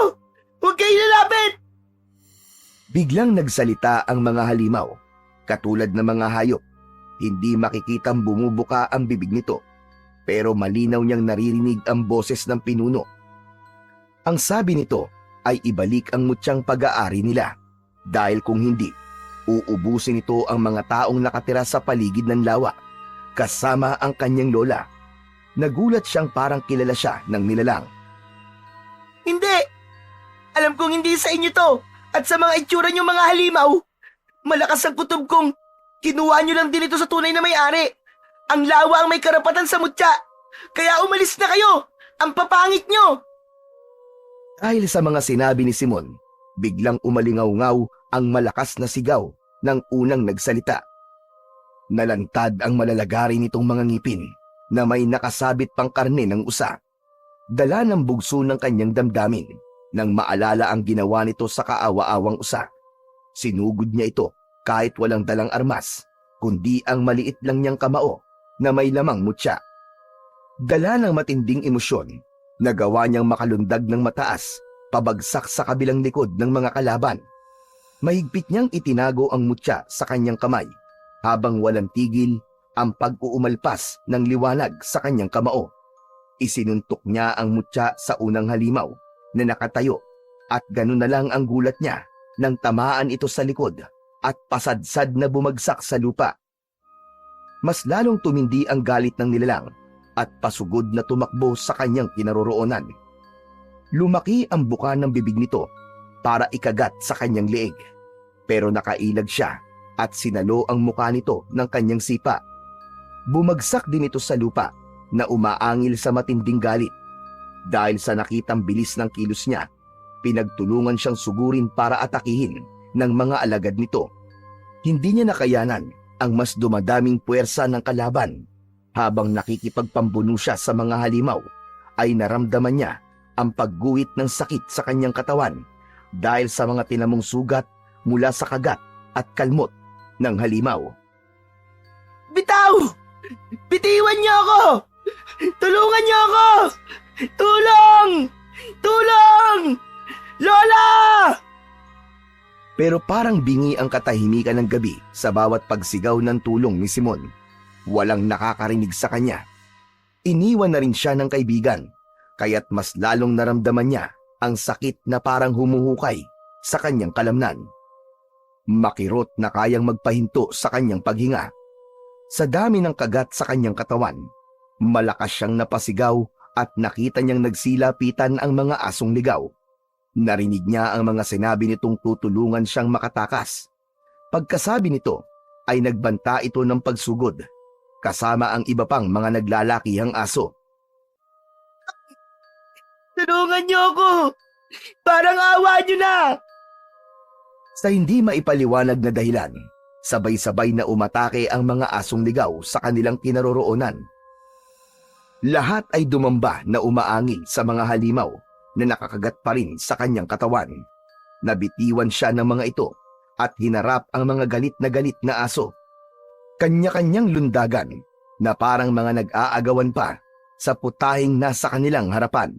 A: Huwag kayong lalapit!
C: Biglang nagsalita ang mga halimaw, katulad ng mga hayop. Hindi makikitang bumubuka ang bibig nito, pero malinaw niyang naririnig ang boses ng pinuno. Ang sabi nito ay ibalik ang mutyang pag-aari nila, dahil kung hindi, uubusin nito ang mga taong nakatira sa paligid ng lawa, kasama ang kanyang lola. Nagulat siyang parang kilala siya ng nilalang.
A: Hindi! Alam kong hindi sa inyo to, at sa mga itsura nyo mga halimaw. Malakas ang kutob kong kinuha nyo lang din ito sa tunay na may-ari. Ang lawa ang may karapatan sa mutya. Kaya umalis na kayo! Ang papangit nyo!
C: Dahil sa mga sinabi ni Simon, biglang umalingaw-ngaw ang malakas na sigaw ng unang nagsalita. Nalantad ang malalagari nitong mga ngipin na may nakasabit pang karne ng usa. Dala ng bugso ng kanyang damdamin nang maalala ang ginawa nito sa kaawa-awang usa. Sinugod niya ito kahit walang dalang armas, kundi ang maliit lang niyang kamao na may lamang mutya. Dala ng matinding emosyon, nagawa niyang makalundag ng mataas, pabagsak sa kabilang likod ng mga kalaban. Mahigpit niyang itinago ang mutya sa kanyang kamay habang walang tigil ang pag-uumalpas ng liwanag sa kanyang kamao. Isinuntok niya ang mutya sa unang halimaw na nakatayo at ganun na lang ang gulat niya nang tamaan ito sa likod at pasadsad na bumagsak sa lupa. Mas lalong tumindi ang galit ng nilalang at pasugod na tumakbo sa kanyang kinaroroonan. Lumaki ang buka ng bibig nito para ikagat sa kanyang leeg, pero nakailag siya at sinalo ang muka nito ng kanyang sipa. Bumagsak din ito sa lupa na umaangil sa matinding galit. Dahil sa nakitang bilis ng kilos niya, pinagtulungan siyang sugurin para atakihin ng mga alagad nito. Hindi niya nakayanan ang mas dumadaming puwersa ng kalaban. Habang nakikipagpambuno siya sa mga halimaw, ay naramdaman niya ang pagguhit ng sakit sa kanyang katawan dahil sa mga tinamong sugat mula sa kagat at kalmot ng halimaw.
A: Bitaw! Bitiwan niyo ako! Tulungan niyo ako! Tulong! Tulong! Lola!
C: Pero parang bingi ang katahimikan ng gabi sa bawat pagsigaw ng tulong ni Simon. Walang nakakarinig sa kanya. Iniwan na rin siya ng kaibigan, kaya't mas lalong naramdaman niya ang sakit na parang humuhukay sa kanyang kalamnan. Makirot na kayang magpahinto sa kanyang paghinga. Sa dami ng kagat sa kanyang katawan, malakas siyang napasigaw at nakita niyang nagsilapitan ang mga asong ligaw. Narinig niya ang mga sinabi nitong tutulungan siyang makatakas. Pagkasabi nito, ay nagbanta ito ng pagsugod, kasama ang iba pang mga naglalakihang aso.
A: Tulungan niyo ako! Parang awa niyo na!
C: Sa hindi maipaliwanag na dahilan, sabay-sabay na umatake ang mga asong ligaw sa kanilang kinaroroonan. Lahat ay dumamba na umaangil sa mga halimaw na nakakagat pa rin sa kanyang katawan. Nabitiwan siya ng mga ito at hinarap ang mga galit na aso. Kanya-kanyang lundagan na parang mga nag-aagawan pa sa putahing nasa kanilang harapan.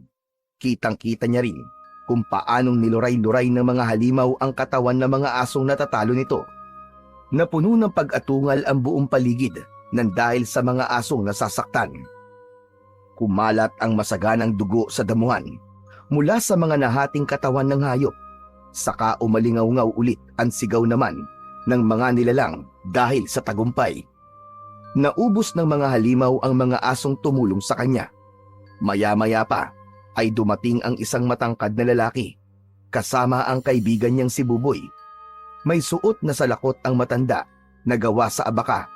C: Kitang-kita niya rin kung paanong niluray-luray ng mga halimaw ang katawan ng mga asong natatalo nito. Napuno ng pag-atungal ang buong paligid nang dahil sa mga asong nasasaktan. Kumalat ang masaganang dugo sa damuhan mula sa mga nahating katawan ng hayop. Saka umalingaw-ngaw ulit ang sigaw naman ng mga nilalang dahil sa tagumpay. Naubos ng mga halimaw ang mga asong tumulong sa kanya. Maya-maya pa ay dumating ang isang matangkad na lalaki, kasama ang kaibigan niyang si Buboy. May suot na salakot ang matanda na gawa sa abaka.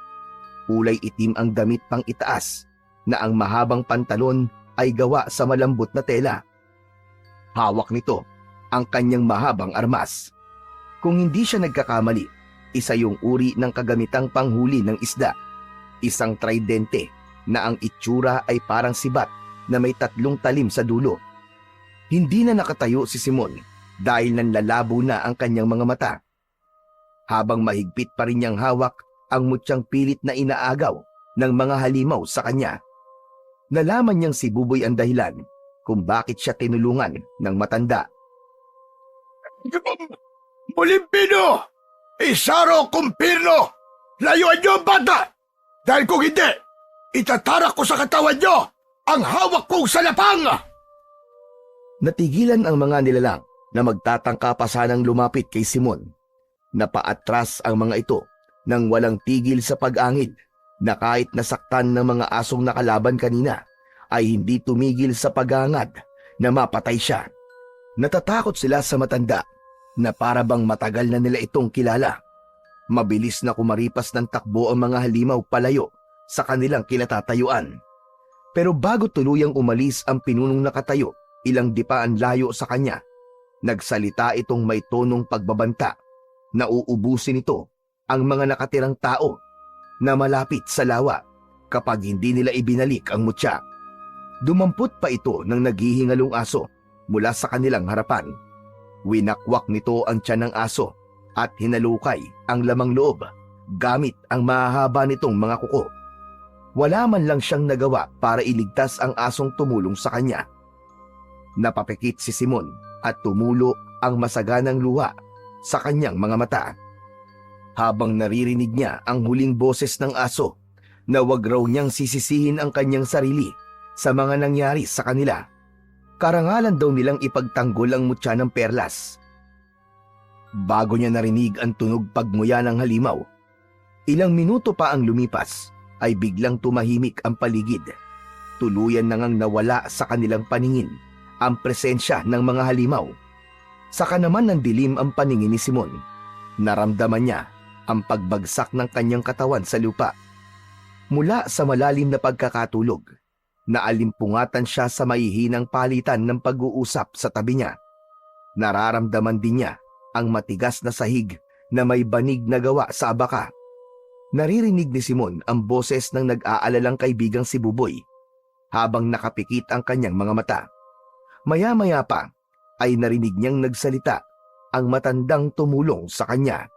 C: Kulay itim ang damit pang itaas, na ang mahabang pantalon ay gawa sa malambot na tela. Hawak nito ang kanyang mahabang armas. Kung hindi siya nagkakamali, isa yung uri ng kagamitang panghuli ng isda. Isang tridente na ang itsura ay parang sibat na may 3 talim sa dulo. Hindi na nakatayo si Simon dahil nanlalabo na ang kanyang mga mata. Habang mahigpit pa rin niyang hawak ang mutyang pilit na inaagaw ng mga halimaw sa kanya. Nalaman niyang si Buboy ang dahilan kung bakit siya tinulungan ng matanda.
B: Mulimpino! Isaro kumpirno! Layuan niyo ang bata! Dahil kung hindi, itatarak ko sa katawan niyo ang hawak kong salapang!
C: Natigilan ang mga nilalang na magtatangka pa sanang lumapit kay Simon. Napaatras ang mga ito nang walang tigil sa pag-angil na kahit nasaktan ng mga asong nakalaban kanina ay hindi tumigil sa pag-angad na mapatay siya. Natatakot sila sa matanda na para bang matagal na nila itong kilala. Mabilis na kumaripas ng takbo ang mga halimaw palayo sa kanilang kinatatayuan. Pero bago tuluyang umalis ang pinunong nakatayo, ilang dipaan layo sa kanya, nagsalita itong may tonong pagbabanta na uubusin ito ang mga nakatirang tao na malapit sa lawa kapag hindi nila ibinalik ang mutya. Dumampot pa ito ng naghihingalong aso mula sa kanilang harapan. Winakwak nito ang tiyan ng aso at hinalukay ang lamang loob gamit ang mahahaba nitong mga kuko. Wala man lang siyang nagawa para iligtas ang asong tumulong sa kanya. Napapikit si Simon at tumulo ang masaganang luha sa kanyang mga mata. habang naririnig niya ang huling boses ng aso na wag raw niyang sisisihin ang kanyang sarili sa mga nangyari sa kanila. Karangalan daw nilang ipagtanggol ang mutya ng perlas. Bago niya narinig ang tunog pagmuya ng halimaw, ilang minuto pa ang lumipas ay biglang tumahimik ang paligid. Tuluyan na ngang nawala sa kanilang paningin ang presensya ng mga halimaw. Saka naman ng dilim ang paningin ni Simon. Naramdaman niya ang pagbagsak ng kanyang katawan sa lupa. Mula sa malalim na pagkakatulog, naalimpungatan siya sa maihinang palitan ng pag-uusap sa tabi niya. Nararamdaman din niya ang matigas na sahig na may banig na gawa sa abaka. Naririnig ni Simon ang boses ng nag-aalalang kaibigang si Buboy habang nakapikit ang kanyang mga mata. Maya-maya pa ay narinig niyang nagsalita ang matandang tumulong sa kanya.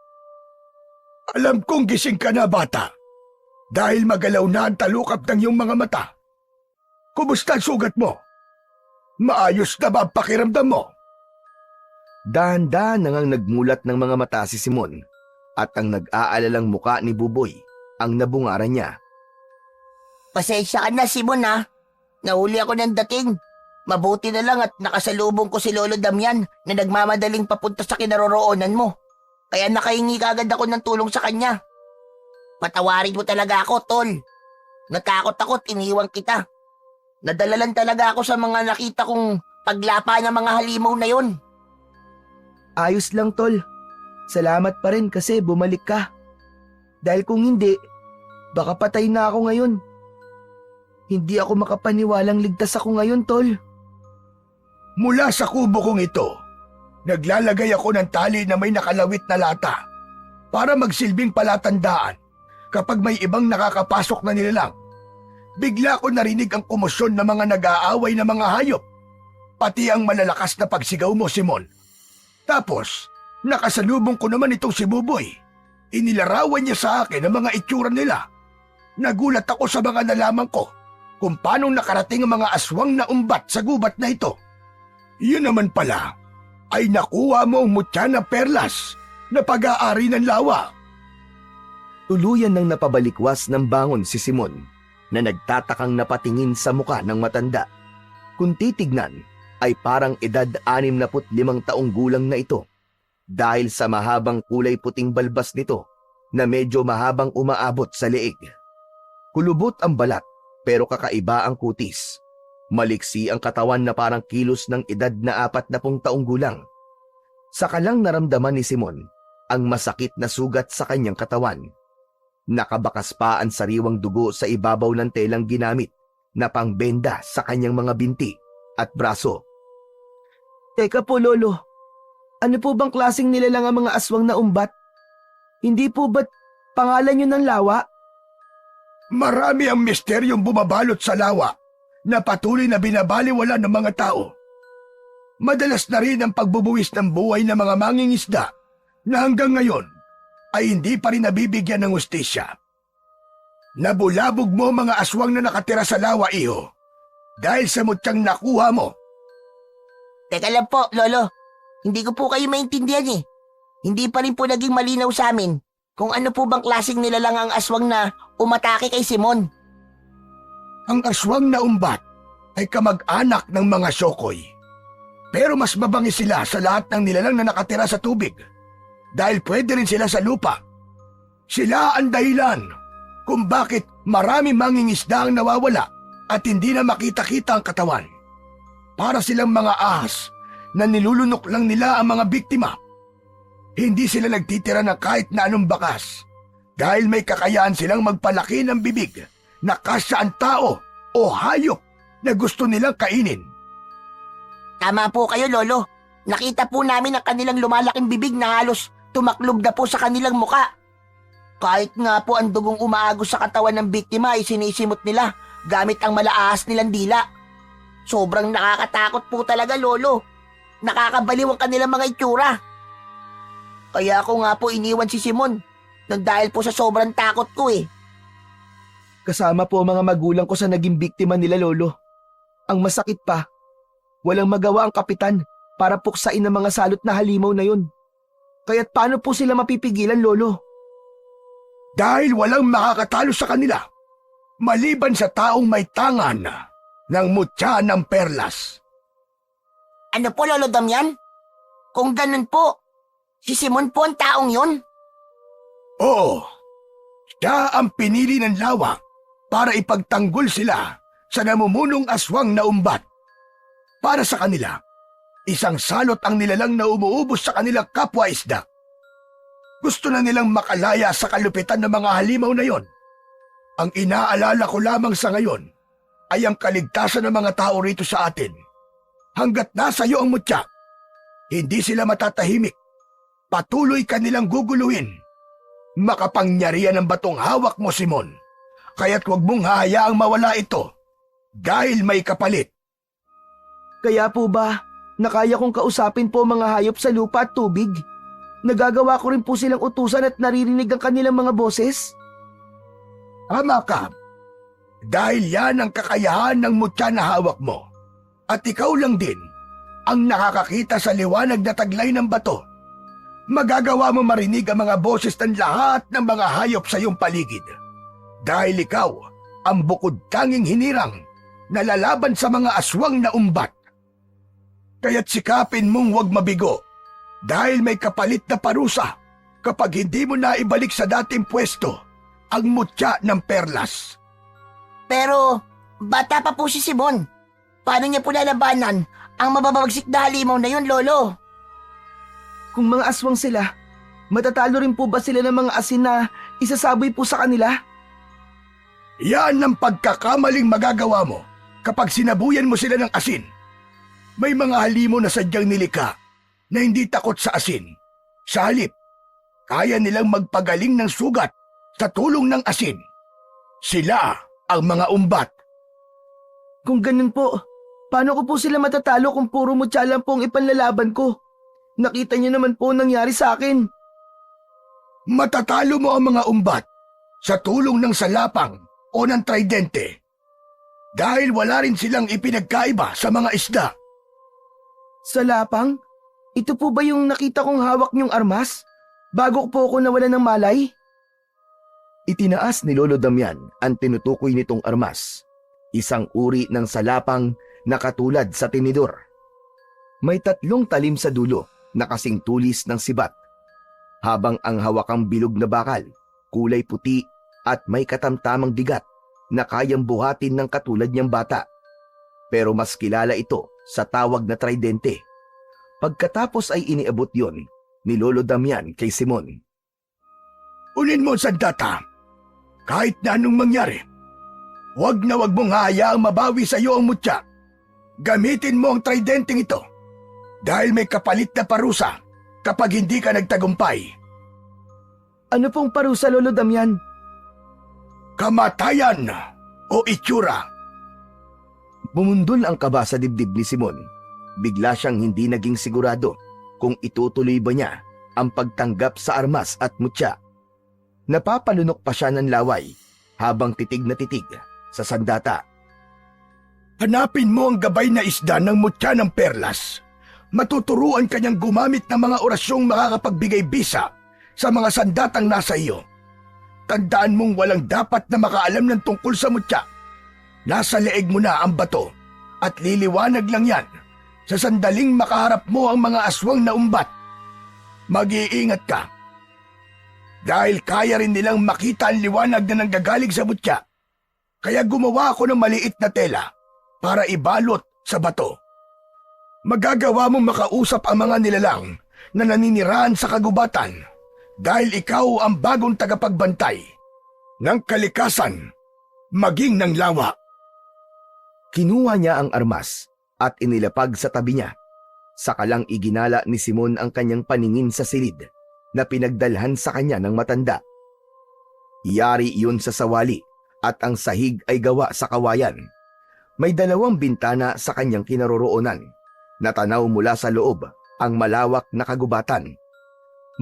E: Alam kong gising ka na, bata. Dahil magalaw na ang talukap ng iyong mga mata. Kumusta ang sugat mo? Maayos na ba ang pakiramdam mo?
C: Dahan-dahan nang nagmulat ng mga mata si Simon at ang nag-aalalang muka ni Buboy ang nabungaran niya.
B: Pasensya ka na, Simon, ha? Nahuli ako ng dating. Mabuti na lang at nakasalubong ko si Lolo Damian na nagmamadaling papunta sa kinaroroonan mo. Kaya nakahingi kagad ako ng tulong sa kanya. Patawarin mo talaga ako, Tol. Natakot ako at iniwan kita. Nadala lang talaga ako sa mga nakita kong paglapa ng mga halimaw na yon.
A: Ayos lang, Tol. Salamat pa rin kasi bumalik ka. Dahil kung hindi, baka patay na ako ngayon. Hindi ako makapaniwalang ligtas ako ngayon, Tol.
E: Mula sa kubo kong ito, naglalagay ako ng tali na may nakalawit na lata para magsilbing palatandaan kapag may ibang nakakapasok na nilalang. Bigla ko narinig ang komosyon ng mga nag-aaway na mga hayop, pati ang malalakas na pagsigaw mo, Simon. Tapos, nakasalubong ko naman itong si Buboy. Inilarawan niya sa akin ang mga itsura nila. Nagulat ako sa mga nalaman ko kung paano nakarating ang mga aswang na umbat sa gubat na ito. Yun naman pala ay nakuha mo ang mutya na perlas na pag-aari ng lawa.
C: Tuluyan nang napabalikwas ng bangon si Simon na nagtatakang napatingin sa muka ng matanda. Kung titignan ay parang edad 65 taong gulang na ito dahil sa mahabang kulay puting balbas nito na medyo mahabang umaabot sa leeg. Kulubot ang balat pero kakaiba ang kutis. Maliksi ang katawan na parang kilos ng edad na 40 taong gulang. Saka lang naramdaman ni Simon ang masakit na sugat sa kanyang katawan. Nakabakas pa ang sariwang dugo sa ibabaw ng telang ginamit na pangbenda sa kanyang mga binti at braso.
A: Teka po, Lolo. Ano po bang klaseng nilalang ang mga aswang na umbat? Hindi po ba't pangalan yun ng lawa?
E: Marami ang misteryong bumabalot sa lawa na patuloy na binabaliwala ng mga tao. Madalas na rin ang pagbubuwis ng buhay ng mga mangingisda na hanggang ngayon ay hindi pa rin nabibigyan ng hustisya. Nabulabog mo mga aswang na nakatira sa lawa, iho, dahil sa mutyang nakuha mo.
B: Teka lang po, Lolo. Hindi ko po kayo maintindihan eh. Hindi pa rin po naging malinaw sa amin kung ano po bang klaseng nilalang ang aswang na umatake kay Simon.
E: Ang aswang na umbat ay kamag-anak ng mga sokoy. Pero mas mabangi sila sa lahat ng nilalang na nakatira sa tubig dahil pwede rin sila sa lupa. Sila ang dahilan kung bakit marami mangingisda ang nawawala at hindi na makita-kita ang katawan. Para silang mga ahas na nilulunok lang nila ang mga biktima. Hindi sila nagtitira ng kahit na anong bakas dahil may kakayahan silang magpalaki ng bibig na kasya ang tao o hayop na gusto nilang kainin.
B: Tama po kayo, Lolo. Nakita po namin ang kanilang lumalaking bibig na halos tumaklog na po sa kanilang muka. Kahit nga po ang dugong umaagos sa katawan ng biktima ay sinisimot nila gamit ang malaahas nilang dila. Sobrang nakakatakot po talaga, Lolo. Nakakabaliw ang kanilang mga itsura. Kaya ako nga po iniwan si Simon nang dahil po sa sobrang takot ko eh.
A: Kasama po ang mga magulang ko sa naging biktima nila, Lolo. Ang masakit pa, walang magawa ang kapitan para puksain ang mga salot na halimaw na yun. Kaya't paano po sila mapipigilan, Lolo?
E: Dahil walang makakatalo sa kanila, maliban sa taong may tangan ng mutya ng perlas.
B: Ano po, Lolo Damian? Kung ganun po, si Simon po ang taong yun?
E: Oo, siya ang pinili ng lawa para ipagtanggol sila sa namumunong aswang na umbat. Para sa kanila, isang salot ang nilalang na umuubos sa kanilang kapwa-isda. Gusto na nilang makalaya sa kalupitan ng mga halimaw na yon. Ang inaalala ko lamang sa ngayon ay ang kaligtasan ng mga tao rito sa atin. Hanggat nasa iyo ang mutya, hindi sila matatahimik. Patuloy ka nilang guguluhin. Makapangyarihan ang batong hawak mo, Simon. Kaya't huwag mong hahayaang mawala ito dahil may kapalit.
A: Kaya po ba, nakaya kong kausapin po mga hayop sa lupa at tubig? Nagagawa ko rin po silang utusan at naririnig ang kanilang mga boses?
E: Tama ka. Dahil yan ang kakayahan ng mutya na hawak mo. At ikaw lang din ang nakakakita sa liwanag na taglay ng bato. Magagawa mo marinig ang mga boses ng lahat ng mga hayop sa iyong paligid. Dahil ikaw ang bukod tanging hinirang na lalaban sa mga aswang na umbat. Kaya't sikapin mong huwag mabigo dahil may kapalit na parusa kapag hindi mo na ibalik sa dating pwesto ang mutya ng perlas.
B: Pero, bata pa po si Simon. Paano niya po lalabanan ang mababagsik na halimaw na yun, Lolo?
A: Kung mga aswang sila, matatalo rin po ba sila ng mga asin na isasaboy po sa kanila?
E: Yan ang pagkakamaling magagawa mo kapag sinabuyan mo sila ng asin. May mga halimo na sadyang nilikha na hindi takot sa asin. Sa halip, kaya nilang magpagaling ng sugat sa tulong ng asin. Sila ang mga umbat.
A: Kung ganun po, paano ko po sila matatalo kung puro mutya lang po ang ipanlalaban ko? Nakita niyo naman po ang nangyari sa akin.
E: Matatalo mo ang mga umbat sa tulong ng salapang o ng tridente dahil wala rin silang ipinagkaiba sa mga isda.
A: Sa lapang? Ito po ba yung nakita kong hawak niyong armas? Bago po ako nawala ng malay?
C: Itinaas ni Lolo Damian ang tinutukoy nitong armas. Isang uri ng salapang na katulad sa tinidor. May 3 talim sa dulo na kasing tulis ng sibat. Habang ang hawakang bilog na bakal, kulay puti at may katamtamang bigat na kayang buhatin ng katulad niyang bata. Pero mas kilala ito sa tawag na tridente. Pagkatapos ay iniabot yon ni Lolo Damian kay Simon.
E: Unin mo, sandata. Kahit na anong mangyari, huwag na huwag mong hahayaang mabawi sa iyo ang mutya. Gamitin mo ang tridenteng ito dahil may kapalit na parusa kapag hindi ka nagtagumpay.
A: Ano pong parusa, Lolo Damian?
E: Kamatayan o itsura.
C: Bumundol ang kaba sa dibdib ni Simon. Bigla siyang hindi naging sigurado kung itutuloy ba niya ang pagtanggap sa armas at mutya. Napapalunok pa siya ng laway habang titig na titig sa sandata.
E: Hanapin mo ang gabay na isda ng mutya ng perlas. Matuturuan kanyang gumamit ng mga orasyong makakapagbigay bisa sa mga sandatang nasa iyo. Tandaan mong walang dapat na makaalam ng tungkol sa mutya. Nasa leeg mo na ang bato at liliwanag lang yan sa sandaling makaharap mo ang mga aswang na umbat. Mag-iingat ka. Dahil kaya rin nilang makita ang liwanag na nanggagaling sa mutya. Kaya gumawa ako ng maliit na tela para ibalot sa bato. Magagawa mong makausap ang mga nilalang na naninirahan sa kagubatan dahil ikaw ang bagong tagapagbantay ng kalikasan maging ng lawa.
C: Kinuha niya ang armas at inilapag sa tabi niya. Saka lang iginala ni Simon ang kanyang paningin sa silid na pinagdalhan sa kanya ng matanda. Yari iyon sa sawali at ang sahig ay gawa sa kawayan. May 2 bintana sa kanyang kinaroroonan. Natanaw mula sa loob ang malawak na kagubatan.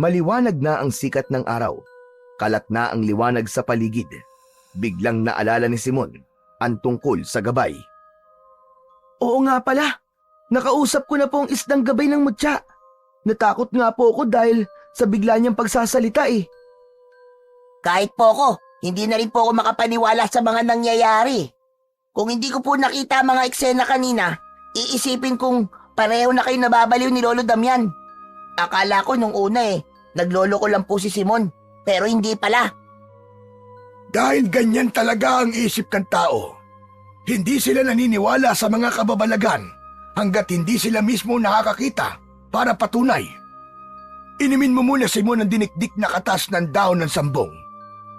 C: Maliwanag na ang sikat ng araw. Kalat na ang liwanag sa paligid. Biglang naalala ni Simon ang tungkol sa gabay.
A: Oo nga pala, nakausap ko na po ang isdang gabay ng mutya. Natakot nga po ako dahil sa bigla niyang pagsasalita eh.
B: Kahit po ako, hindi na rin po ako makapaniwala sa mga nangyayari. Kung hindi ko po nakita ang mga eksena kanina, iisipin kong pareho na kayo nababaliw ni Lolo Damian. Akala ko nung una naglolo ko lang po si Simon, pero hindi pala.
E: Dahil ganyan talaga ang isip ng tao. Hindi sila naniniwala sa mga kababalagan hanggat hindi sila mismo nakakakita para patunay. Inumin mo muna, Simon, ang dinikdik na katas ng dahon ng sambong.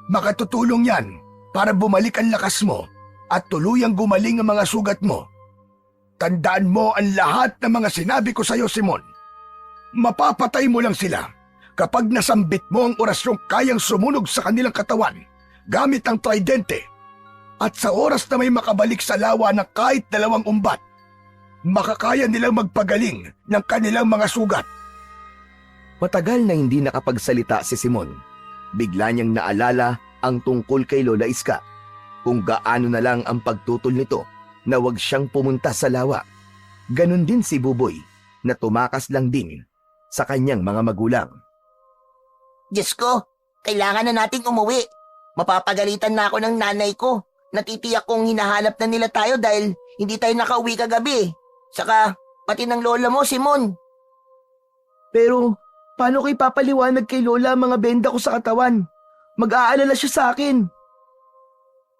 E: Makatutulong yan para bumalik ang lakas mo at tuluyang gumaling ang mga sugat mo. Tandaan mo ang lahat ng mga sinabi ko sa iyo, Simon. Mapapatay mo lang sila kapag nasambit mo ang orasyong kayang sumunog sa kanilang katawan gamit ang tridente. At sa oras na may makabalik sa lawa ng kahit 2 umbat, makakaya nilang magpagaling ng kanilang mga sugat.
C: Matagal na hindi nakapagsalita si Simon. Bigla niyang naalala ang tungkol kay Lola Iska, kung gaano na lang ang pagtutol nito na wag siyang pumunta sa lawa. Ganon din si Buboy na tumakas lang din sa kanyang mga magulang.
B: Diyos ko, kailangan na nating umuwi. Mapapagalitan na ako ng nanay ko. Natitiyak kong hinahanap na nila tayo dahil hindi tayo nakauwi kagabi. Saka, pati ng lola mo, Simon.
A: Pero, paano ko ipapaliwanag kay Lola ang mga benda ko sa katawan? Mag-aalala siya sa akin.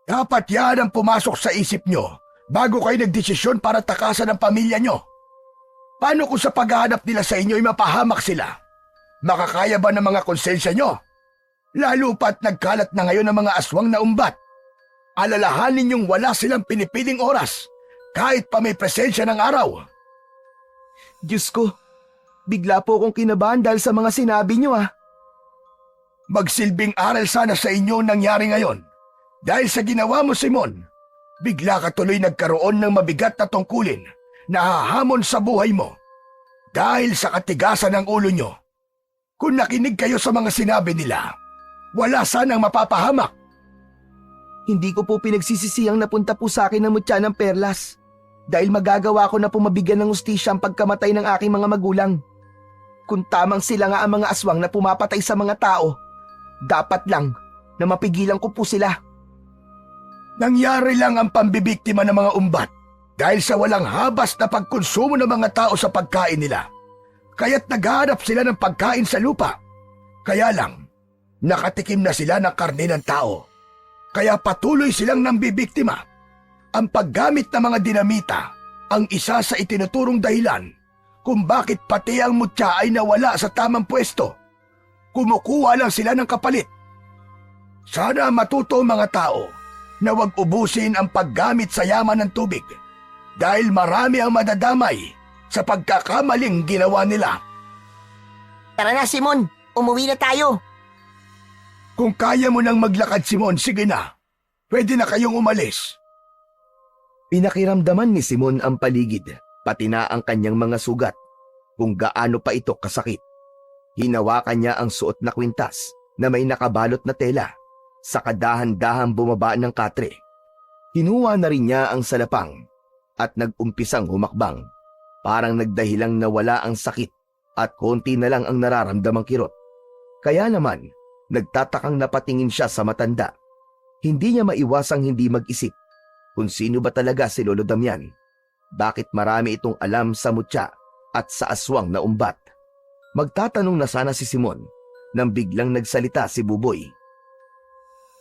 E: Dapat yan ang pumasok sa isip nyo bago kayo nagdesisyon para takasan ang pamilya nyo. Paano kung sa paghahanap nila sa inyo ay mapahamak sila? Makakaya ba ng mga konsensya nyo? Lalo pa't nagkalat na ngayon ang mga aswang na umbat. Alalahanin niyong wala silang pinipiling oras kahit pa may presensya ng araw.
A: Diyos ko, bigla po akong kinabahan dahil sa mga sinabi niyo
E: Magsilbing aral sana sa inyo ang nangyari ngayon. Dahil sa ginawa mo, Simon, bigla ka tuloy nagkaroon ng mabigat na tungkulin na hahamon sa buhay mo. Dahil sa katigasan ng ulo nyo. Kung nakinig kayo sa mga sinabi nila, wala sanang mapapahamak.
A: Hindi ko po pinagsisisiyang napunta po sa akin ang mutya ng perlas dahil magagawa ko na po mabigyan ng hustisya ang pagkamatay ng aking mga magulang. Kung tamang sila nga ang mga aswang na pumapatay sa mga tao, dapat lang na mapigilan ko po sila.
E: Nangyari lang ang pambibiktima ng mga umbat dahil sa walang habas na pagkonsumo ng mga tao sa pagkain nila. Kaya't naghahanap sila ng pagkain sa lupa. Kaya lang, nakatikim na sila ng karne ng tao. Kaya patuloy silang nambibiktima. Ang paggamit ng mga dinamita ang isa sa itinuturong dahilan kung bakit pati ang mutya ay nawala sa tamang pwesto. Kumukuha lang sila ng kapalit. Sana matuto ang mga tao na huwag ubusin ang paggamit sa yaman ng tubig dahil marami ang madadamay sa pagkakamaling ginawa nila.
B: Tara na, Simon. Umuwi na tayo.
E: Kung kaya mo nang maglakad, Simon, sige na. Pwede na kayong umalis.
C: Pinakiramdaman ni Simon ang paligid, pati na ang kanyang mga sugat, kung gaano pa ito kasakit. Hinawakan niya ang suot na kwintas na may nakabalot na tela, sa kadahan-dahang bumaba ng katre. Hinuha na rin niya ang salapang at nag-umpisang humakbang. Parang nagdahilang nawala ang sakit at konti na lang ang nararamdamang kirot. Kaya naman, nagtatakang napatingin siya sa matanda. Hindi niya maiwasang hindi mag-isip kung sino ba talaga si Lolo Damian. Bakit marami itong alam sa mutya at sa aswang na umbat? Magtatanong na sana si Simon nang biglang nagsalita si Buboy.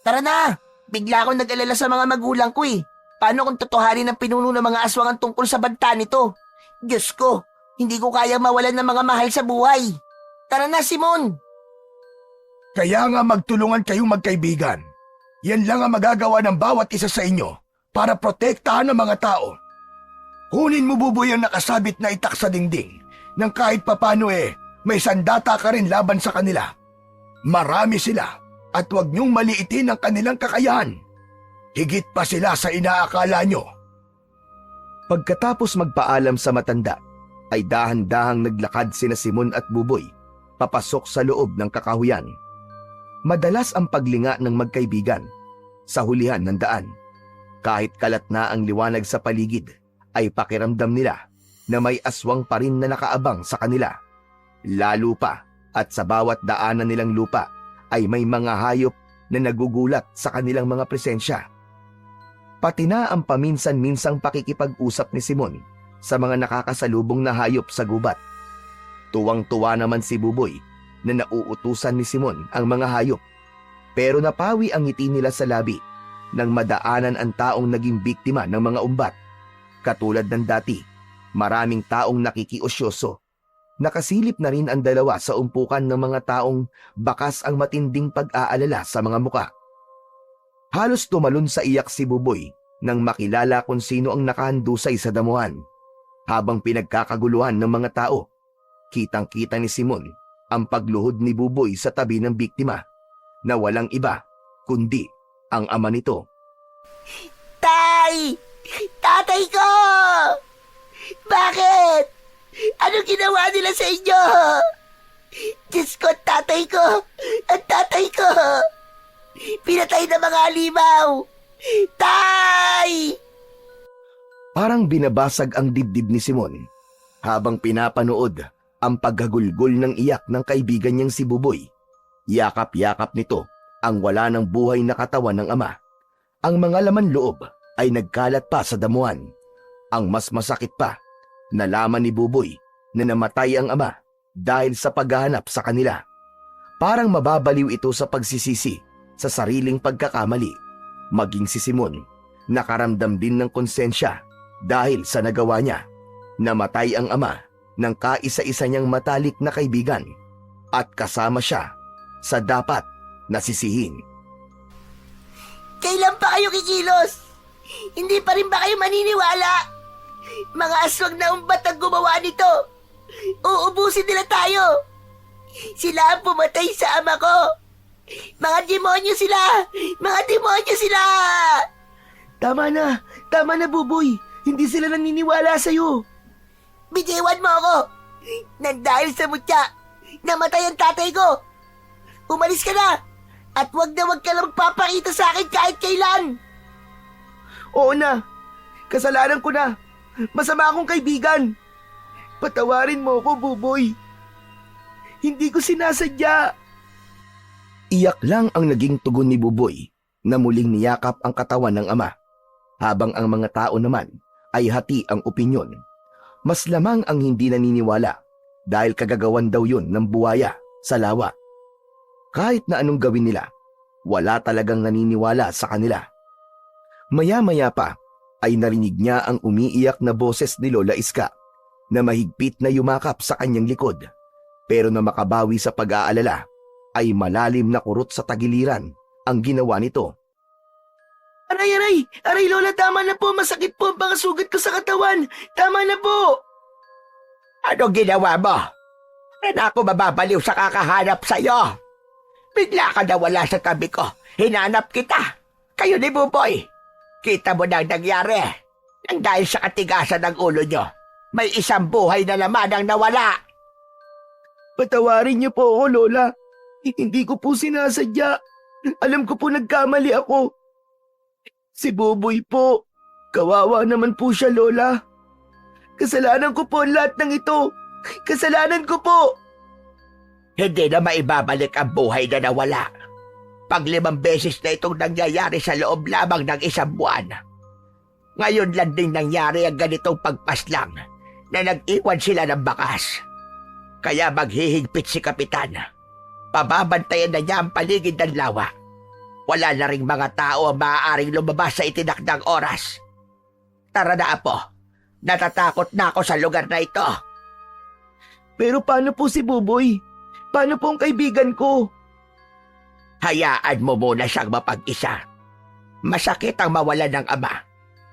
B: Tara na! Bigla akong nag-alala sa mga magulang ko eh. Paano kung totohanin ang pinuno ng mga aswang ang tungkol sa banta nito? Diyos ko, hindi ko kaya mawalan ng mga mahal sa buhay. Tara na, Simon!
E: Kaya nga magtulungan kayong magkaibigan. Yan lang ang magagawa ng bawat isa sa inyo para protektahan ang mga tao. Kunin mo, Buboy, ang nakasabit na itak sa dingding nang kahit papano may sandata ka rin laban sa kanila. Marami sila at huwag niyong maliitin ang kanilang kakayahan. Higit pa sila sa inaakala nyo.
C: Pagkatapos magpaalam sa matanda, ay dahan-dahang naglakad sina Simon at Buboy papasok sa loob ng kakahuyan. Madalas ang paglinga ng magkaibigan sa hulihan ng daan. Kahit kalat na ang liwanag sa paligid, ay pakiramdam nila na may aswang pa rin na nakaabang sa kanila. Lalo pa at sa bawat daanan nilang lupa ay may mga hayop na nagugulat sa kanilang mga presensya. Pati na ang paminsan-minsang pakikipag-usap ni Simon sa mga nakakasalubong na hayop sa gubat. Tuwang-tuwa naman si Buboy na nauutusan ni Simon ang mga hayop, pero napawi ang ngiti nila sa labi nang madaanan ang taong naging biktima ng mga umbat. Katulad ng dati, maraming taong nakikiosyoso. Nakasilip na rin ang dalawa sa umpukan ng mga taong bakas ang matinding pag-aalala sa mga muka. Halos tumalon sa iyak si Buboy nang makilala kung sino ang nakahandusay sa damuhan. Habang pinagkakaguluhan ng mga tao, kitang-kita ni Simon ang pagluhod ni Buboy sa tabi ng biktima na walang iba kundi ang ama nito.
B: Tay! Tatay ko! Bakit? Anong ginawa nila sa inyo? Diyos ko, tatay ko! Ang tatay ko! Pinatay ng mga halimaw! Tay!
C: Parang binabasag ang dibdib ni Simon habang pinapanood ang paghagulgol ng iyak ng kaibigan niyang si Buboy. Yakap-yakap nito ang wala ng buhay na katawan ng ama. Ang mga laman loob ay nagkalat pa sa damuhan. Ang mas masakit pa, nalaman ni Buboy na namatay ang ama dahil sa paghahanap sa kanila. Parang mababaliw ito sa pagsisisi sa sariling pagkakamali. Maging si Simon, nakaramdam din ng konsensya dahil sa nagawa niya. Namatay ang ama ng kaisa-isa niyang matalik na kaibigan at kasama siya sa dapat nasisihin.
B: Kailan pa kayo kikilos? Hindi pa rin ba kayo maniniwala? Mga aswang na umbat ang gumawa nito. Uubusin nila tayo. Sila ang pumatay sa ama ko. Mga demonyo sila! Mga demonyo sila!
A: Tama na Buboy. Hindi sila naniniwala sa'yo.
B: Bitiwan mo ako! Nang dahil sa mutya, namatay ang tatay ko! Umalis ka na! At wag ka lang papakita sa akin kahit kailan!
A: Oo na. Kasalanan ko na. Masama akong kaibigan. Patawarin mo ko, Buboy. Hindi ko sinasadya.
C: Iyak lang ang naging tugon ni Buboy na muling niyakap ang katawan ng ama, habang ang mga tao naman ay hati ang opinyon. Mas lamang ang hindi naniniwala dahil kagagawan daw yun ng buwaya sa lawa. Kahit na anong gawin nila, wala talagang naniniwala sa kanila. Maya-maya pa ay narinig niya ang umiiyak na boses ni Lola Iska na mahigpit na yumakap sa kanyang likod, pero na makabawi sa pag-aalala ay malalim na kurot sa tagiliran ang ginawa nito.
A: Aray! Aray, Lola, tama na po. Masakit po ang mga sugat ko sa katawan. Tama na po.
B: Ano ginawa mo? Na ako mababaliw sa kakahanap sa'yo. Bigla ka nawala sa tabi ko. Hinanap kita. Kayo ni Buboy. Kita mo na ang nangyari. Nang dahil sa katigasan ng ulo nyo, may isang buhay na naman ang nawala.
A: Patawarin niyo po ako, Lola. Hindi ko po sinasadya. Alam ko po nagkamali ako. Si Buboy po. Kawawa naman po siya, Lola. Kasalanan ko po ang lahat ng ito. Kasalanan ko po.
B: Hindi na maibabalik ang buhay na nawala. 5 beses na itong nangyayari sa loob lamang ng 1 buwan. Ngayon lang din nangyari ang ganitong pagpaslang na nag-iwan sila ng bakas. Kaya maghihigpit si Kapitan. Pababantayan na niya ang paligid ng lawa. Wala na ring mga tao ang maaaring lumabas sa itinakdang oras. Tara na, Apo. Natatakot na ako sa lugar na ito.
A: Pero paano po si Buboy? Paano po ang kaibigan ko?
B: Hayaan mo muna siyang mapag-isa. Masakit ang mawalan ng ama,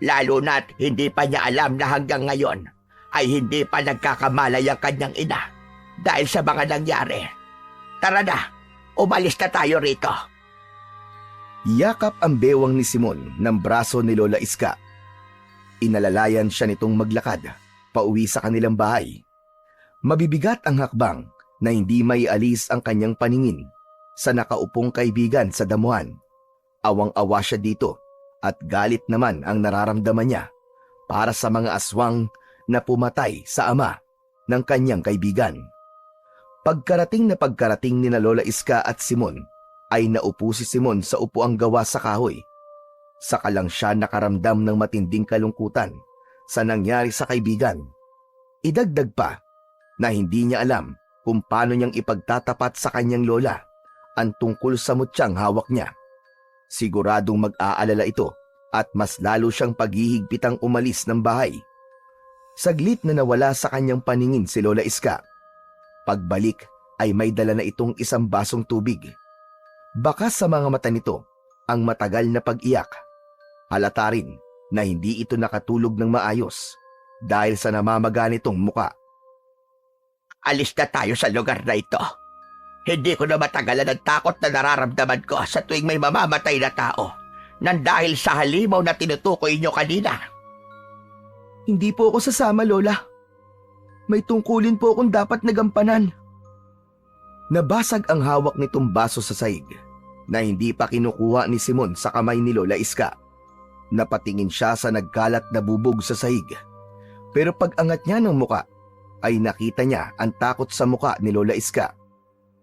B: lalo na't hindi pa niya alam na hanggang ngayon ay hindi pa nagkakamalay ang kanyang ina dahil sa mga nangyari. Tara na, umalis na tayo rito.
C: Yakap ang bewang ni Simon ng braso ni Lola Iska. Inalalayan siya nitong maglakad pauwi sa kanilang bahay. Mabibigat ang hakbang na hindi may alis ang kanyang paningin sa nakaupong kaibigan sa damuhan. Awang-awa siya dito at galit naman ang nararamdaman niya para sa mga aswang na pumatay sa ama ng kanyang kaibigan. Pagkarating ni Lola Iska at Simon ay naupo si Simon sa upuang gawa sa kahoy. Saka lang siya nakaramdam ng matinding kalungkutan sa nangyari sa kaibigan. Idagdag pa na hindi niya alam kung paano niyang ipagtatapat sa kanyang lola ang tungkol sa mutyang hawak niya. Siguradong mag-aalala ito at mas lalo siyang paghihigpitang umalis ng bahay. Saglit na nawala sa kanyang paningin si Lola Iska. Pagbalik ay may dala na itong isang basong tubig. Baka sa mga mata nito ang matagal na pag-iyak. Halata rin na hindi ito nakatulog ng maayos dahil sa namamaga nitong muka.
B: Alis na tayo sa lugar na ito. Hindi ko na matagalan ang takot na nararamdaman ko sa tuwing may mamamatay na tao nang dahil sa halimaw na tinutukoy niyo kanina.
A: Hindi po ako sasama, Lola. May tungkulin po akong dapat nagampanan.
C: Nabasag ang hawak nitong baso sa sahig na hindi pa kinukuha ni Simon sa kamay ni Lola Iska. Napatingin siya sa nagkalat na bubog sa sahig. Pero pag-angat niya ng muka, ay nakita niya ang takot sa muka ni Lola Iska.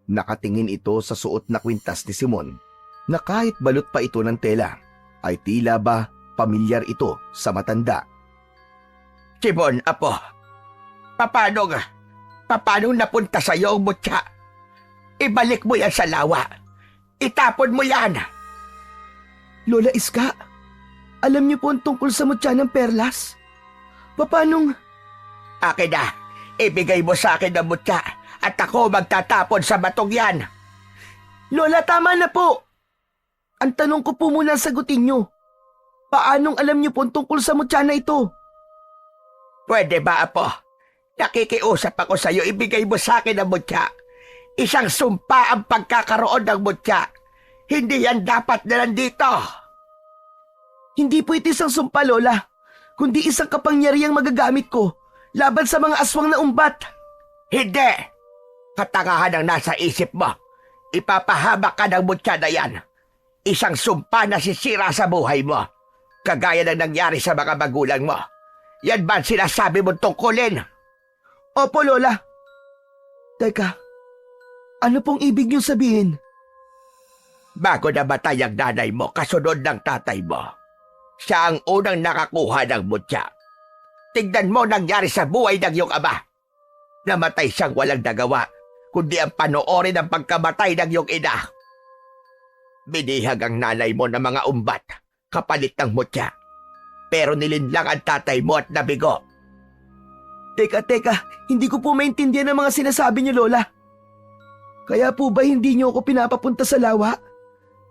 C: Nakatingin ito sa suot na kwintas ni Simon na kahit balot pa ito ng tela, ay tila ba pamilyar ito sa matanda.
B: Simon, apo, paano napunta sa iyo ang mutya? Ibalik mo yan sa lawa. Itapon mo yan.
A: Lola Iska, alam niyo po ang tungkol sa mutya ng perlas? Papanong...
B: Akin na, ibigay mo sa akin ang mutya at ako magtatapon sa batong yan.
A: Lola, tama na po! Ang tanong ko po muna sagutin niyo. Paanong alam niyo po ang tungkol sa mutya na ito?
B: Pwede ba, apo? Nakikiusap ako sa iyo, ibigay mo sa akin ang mutya. Isang sumpa ang pagkakaroon ng mutya. Hindi yan dapat na nandito.
A: Hindi po ito isang sumpa, Lola, kundi isang kapangyarihang magagamit ko laban sa mga aswang na umbat.
B: Hindi! Katangahan ang nasa isip mo. Ipapahamak ka ng mutya na yan. Isang sumpa na sisira sa buhay mo. Kagaya ng nangyari sa mga magulang mo. Yan ba ang sinasabi mong tungkulin?
A: Opo, Lola. Teka, ano pong ibig niyo sabihin?
B: Bago namatay ang nanay mo, kasunod ng tatay mo, siya ang unang nakakuha ng mutya. Tignan mo nangyari sa buhay ng iyong ama. Namatay siyang walang nagawa, kundi ang panoorin ang pagkamatay ng iyong ina. Binihag ang nanay mo ng mga umbat, kapalit ng mutya. Pero nilinlang ang tatay mo at nabigo.
A: Teka, hindi ko po maintindihan ang mga sinasabi niyo, Lola. Kaya po ba hindi niyo ako pinapapunta sa lawa?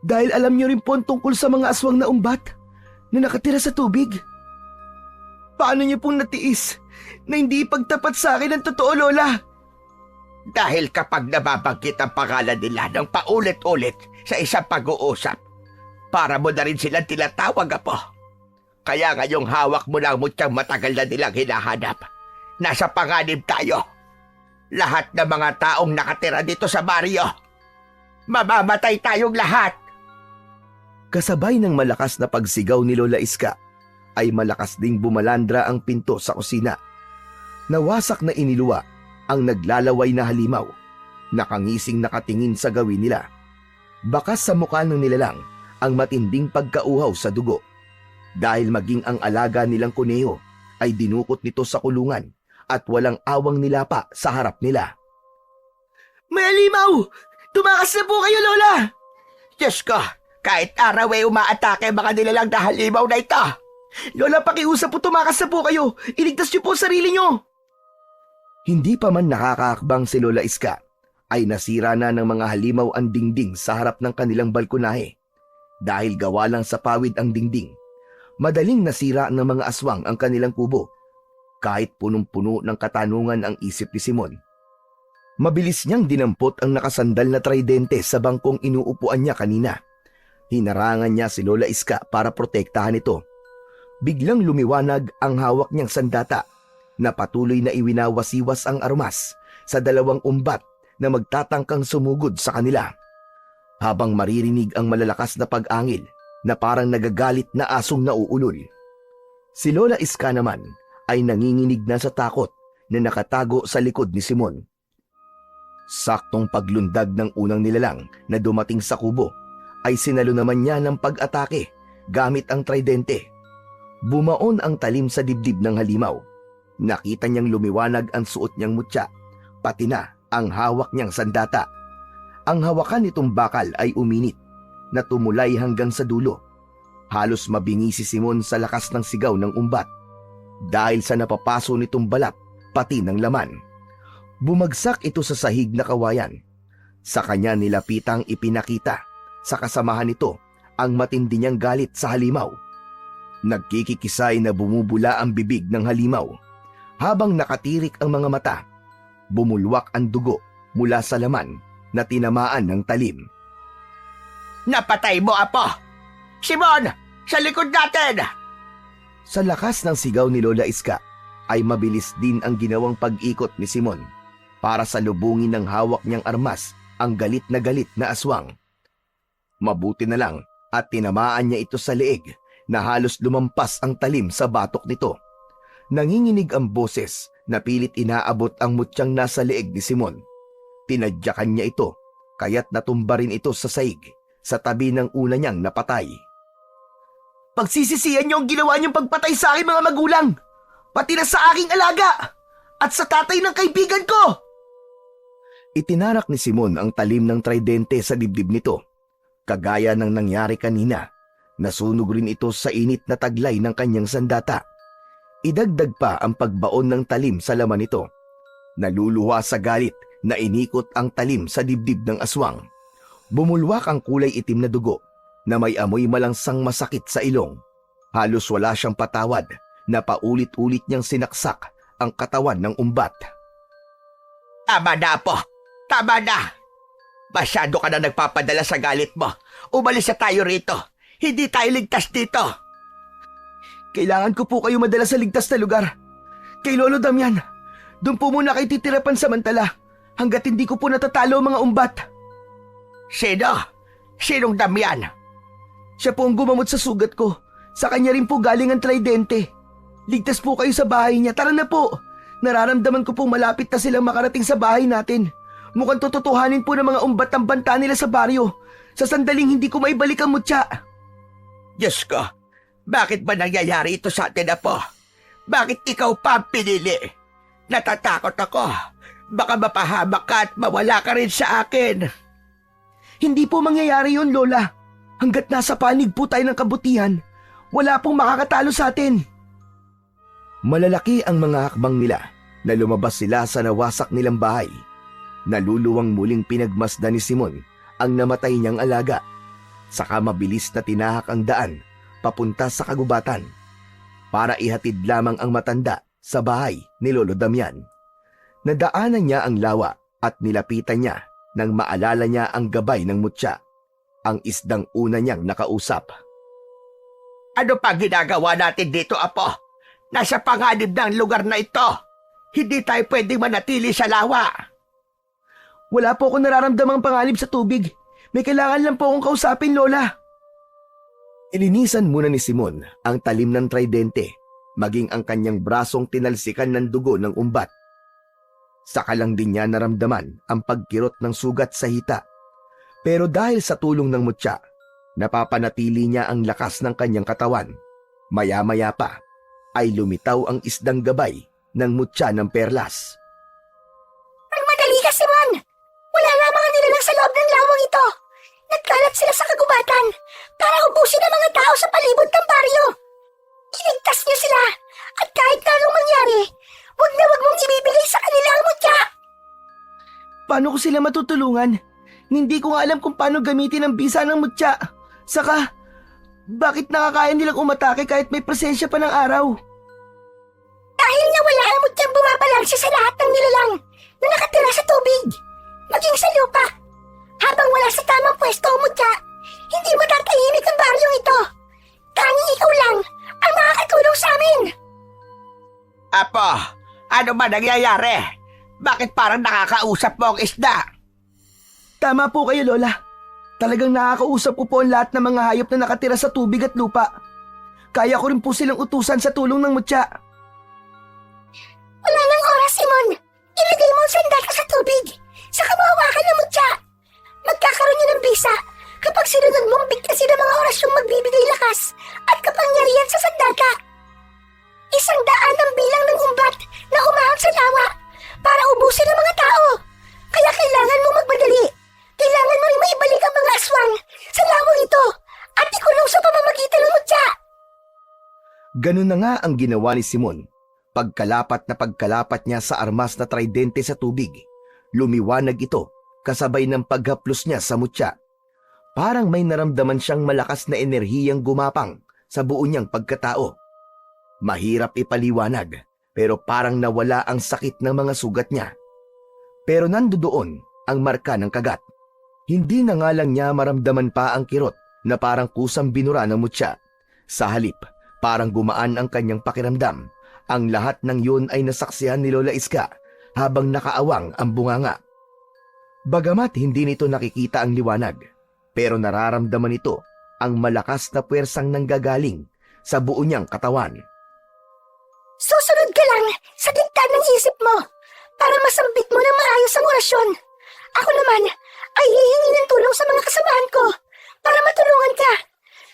A: Dahil alam niyo rin po ang tungkol sa mga aswang na umbat na nakatira sa tubig? Paano niyo pong natiis na hindi ipagtapat sa akin ang totoo, Lola?
B: Dahil kapag nababanggit ang pangalan nila ng paulit-ulit sa isang pag-uusap, para mo na rin silang tinatawag, apo. Kaya ngayong hawak mo lang mutyang matagal na nilang hinahanap. Nasa panganib tayo. Lahat ng mga taong nakatira dito sa baryo. Mamamatay tayong lahat.
C: Kasabay ng malakas na pagsigaw ni Lola Iska, ay malakas ding bumalandra ang pinto sa kusina. Nawasak na iniluwa ang naglalaway na halimaw. Nakangising nakatingin sa gawin nila. Bakas sa mukha ng nilalang ang matinding pagkauhaw sa dugo. Dahil maging ang alaga nilang kuneho ay dinukot nito sa kulungan at walang awang nilapa sa harap nila.
A: May halimaw! Tumakas na po kayo, Lola!
B: Diyos ko, kahit araw ay umaatake mga nilalang na halimaw na ito.
A: Lola, pakiusap po, tumakas na po kayo! Iligtas niyo po sarili niyo!
C: Hindi pa man nakakaakbang si Lola Iska, ay nasira na ng mga halimaw ang dingding sa harap ng kanilang balkonahe. Dahil gawa lang sa pawid ang dingding, madaling nasira ng mga aswang ang kanilang kubo. Kahit punong-puno ng katanungan ang isip ni Simon. Mabilis niyang dinampot ang nakasandal na tridente sa bangkong inuupuan niya kanina. Hinarangan niya si Lola Iska para protektahan ito. Biglang lumiwanag ang hawak niyang sandata na patuloy na iwinawasiwas ang armas sa dalawang umbat na magtatangkang sumugod sa kanila. Habang maririnig ang malalakas na pag-angil na parang nagagalit na asong nauulol. Si Lola Iska naman ay nanginginig na sa takot na nakatago sa likod ni Simon. Saktong paglundag ng unang nilalang na dumating sa kubo ay sinalo naman niya ng pag-atake gamit ang tridente. Bumaon ang talim sa dibdib ng halimaw. Nakita niyang lumiwanag ang suot niyang mutya, pati na ang hawak niyang sandata. Ang hawakan nitong bakal ay uminit na tumulay hanggang sa dulo. Halos mabingi si Simon sa lakas ng sigaw ng umbat dahil sa napapaso nitong balat pati ng laman. Bumagsak ito sa sahig na kawayan. Sa kanya nilapitang ipinakita sa kasamahan nito ang matindi niyang galit sa halimaw. Nagkikikisay na bumubula ang bibig ng halimaw. Habang nakatirik ang mga mata, bumulwak ang dugo mula sa laman na tinamaan ng talim.
B: Napatay mo, Apo! Simon! Sa likod natin!
C: Sa lakas ng sigaw ni Lola Iska ay mabilis din ang ginawang pag-ikot ni Simon para salubungin ng hawak niyang armas ang galit na aswang. Mabuti na lang at tinamaan niya ito sa leeg na halos lumampas ang talim sa batok nito. Nanginginig ang boses na pilit inaabot ang mutyang nasa leeg ni Simon. Tinadyakan niya ito kaya't natumba rin ito sa saig sa tabi ng una niyang napatay.
A: Pagsisisihan niyo ang ginawa niyong pagpatay sa aking mga magulang, pati na sa aking alaga, at sa tatay ng kaibigan ko!
C: Itinarak ni Simon ang talim ng tridente sa dibdib nito. Kagaya ng nangyari kanina, nasunog rin ito sa init na taglay ng kanyang sandata. Idagdag pa ang pagbaon ng talim sa laman nito. Naluluwa sa galit na inikot ang talim sa dibdib ng aswang. Bumulwak ang kulay itim na dugo na may amoy malangsang masakit sa ilong. Halos wala siyang patawad na paulit-ulit niyang sinaksak ang katawan ng umbat.
B: Tama na, Apo! Tama na! Masyado ka na nagpapadala sa galit mo. Umalis na tayo rito. Hindi tayo ligtas dito.
A: Kailangan ko po kayo madala sa ligtas na lugar. Kay Lolo Damian, doon po muna kayo titira pansamantala hanggat hindi ko po natatalo ang mga umbat.
B: Sino? Sinong Damian?
A: Siya po ang gumamot sa sugat ko. Sa kanya rin po galing ang tridente. Ligtas po kayo sa bahay niya. Tara na po. Nararamdaman ko po malapit na silang makarating sa bahay natin. Mukhang tututuhanin po ng mga umbat ang banta nila sa baryo. Sa sandaling hindi ko maibalik ang mutya.
B: Diyos ko, bakit ba nangyayari ito sa atin, Apo? Bakit ikaw pa ang pinili? Natatakot ako. Baka mapahamak ka at mawala ka rin sa akin.
A: Hindi po mangyayari yun, Lola. Hanggat nasa panig po tayo ng kabutihan, wala pong makakatalo sa atin.
C: Malalaki ang mga hakbang nila na lumabas sila sa nawasak nilang bahay. Naluluwang muling pinagmasdan ni Simon ang namatay niyang alaga. Saka mabilis na tinahak ang daan papunta sa kagubatan para ihatid lamang ang matanda sa bahay ni Lolo Damian. Nadaanan niya ang lawa at nilapitan niya nang maalala niya ang gabay ng mutya, ang isdang una niyang nakausap.
B: Ano pa ginagawa natin dito, Apo? Nasa panganib ng lugar na ito. Hindi tayo pwedeng manatili sa lawa.
A: Wala po akong nararamdamang panganib sa tubig. May kailangan lang po akong kausapin, Lola.
C: Ilinisan muna ni Simon ang talim ng tridente, maging ang kanyang brasong tinalsikan ng dugo ng umbat. Saka lang din niya naramdaman ang pagkirot ng sugat sa hita. Pero dahil sa tulong ng mutya, napapanatili niya ang lakas ng kanyang katawan. Maya-maya pa ay lumitaw ang isdang gabay ng mutya ng perlas.
D: Magmadali ka, Simon! Wala nga mga nilalang sa loob ng lawang ito. Nagkalat sila sa kagubatan para ubusin ang mga tao sa palibot ng baryo. Iligtas niyo sila at kahit na anong mangyari, wag mong ibibigay sa kanila ang mutya.
A: Paano ko sila matutulungan? Hindi ko nga alam kung paano gamitin ang bisa ng mutya. Saka, bakit nakakaya nilang umatake kahit may presensya pa ng araw?
D: Dahil nawala ang mutyang bumabalanse sa lahat ng nilalang na nakatira sa tubig, maging sa lupa. Habang wala sa tamang pwesto ang mutya, hindi matatahimik ang baryong ito. Tanging ikaw lang ang makakatulong sa amin.
B: Apo, ano ba nangyayari? Bakit parang nakakausap mo ang isda?
A: Tama po kayo, Lola. Talagang nakakausap ko po ang lahat ng mga hayop na nakatira sa tubig at lupa. Kaya ko rin po silang utusan sa tulong ng mutya.
D: Wala nang oras, Simon. Ilagay mo ang sandata sa tubig. Saka lakas at kapangyarihan sa sandata. 100 ang bilang ng umbat na umahon sa lawa para ubusin ang mga tao. Kaya kailangan mo magmadali. Kailangan mo rin maibalik ang mga aswang sa lawang ito at ikulong sa pamamagitan ng mutya.
C: Ganun na nga ang ginawa ni Simon. Pagkalapat niya sa armas na tridente sa tubig, lumiwanag ito kasabay ng paghaplos niya sa mutya. Parang may naramdaman siyang malakas na enerhiyang gumapang sa buo niyang pagkatao. Mahirap ipaliwanag, pero parang nawala ang sakit ng mga sugat niya. Pero nandoon ang marka ng kagat. Hindi na nga lang niya maramdaman pa ang kirot na parang kusang binura ng mutya. Sa halip, parang gumaan ang kanyang pakiramdam. Ang lahat ng yun ay nasaksihan ni Lola Iska habang nakaawang ang bunganga. Bagamat hindi nito nakikita ang liwanag, pero nararamdaman nito ang malakas na puwersang nanggagaling sa buo niyang katawan.
D: Susunod ka lang sa dikta ng isip mo para masambit mo ng maayos ang orasyon. Ako naman ay hihingi ng tulong sa mga kasamahan ko para matulungan ka.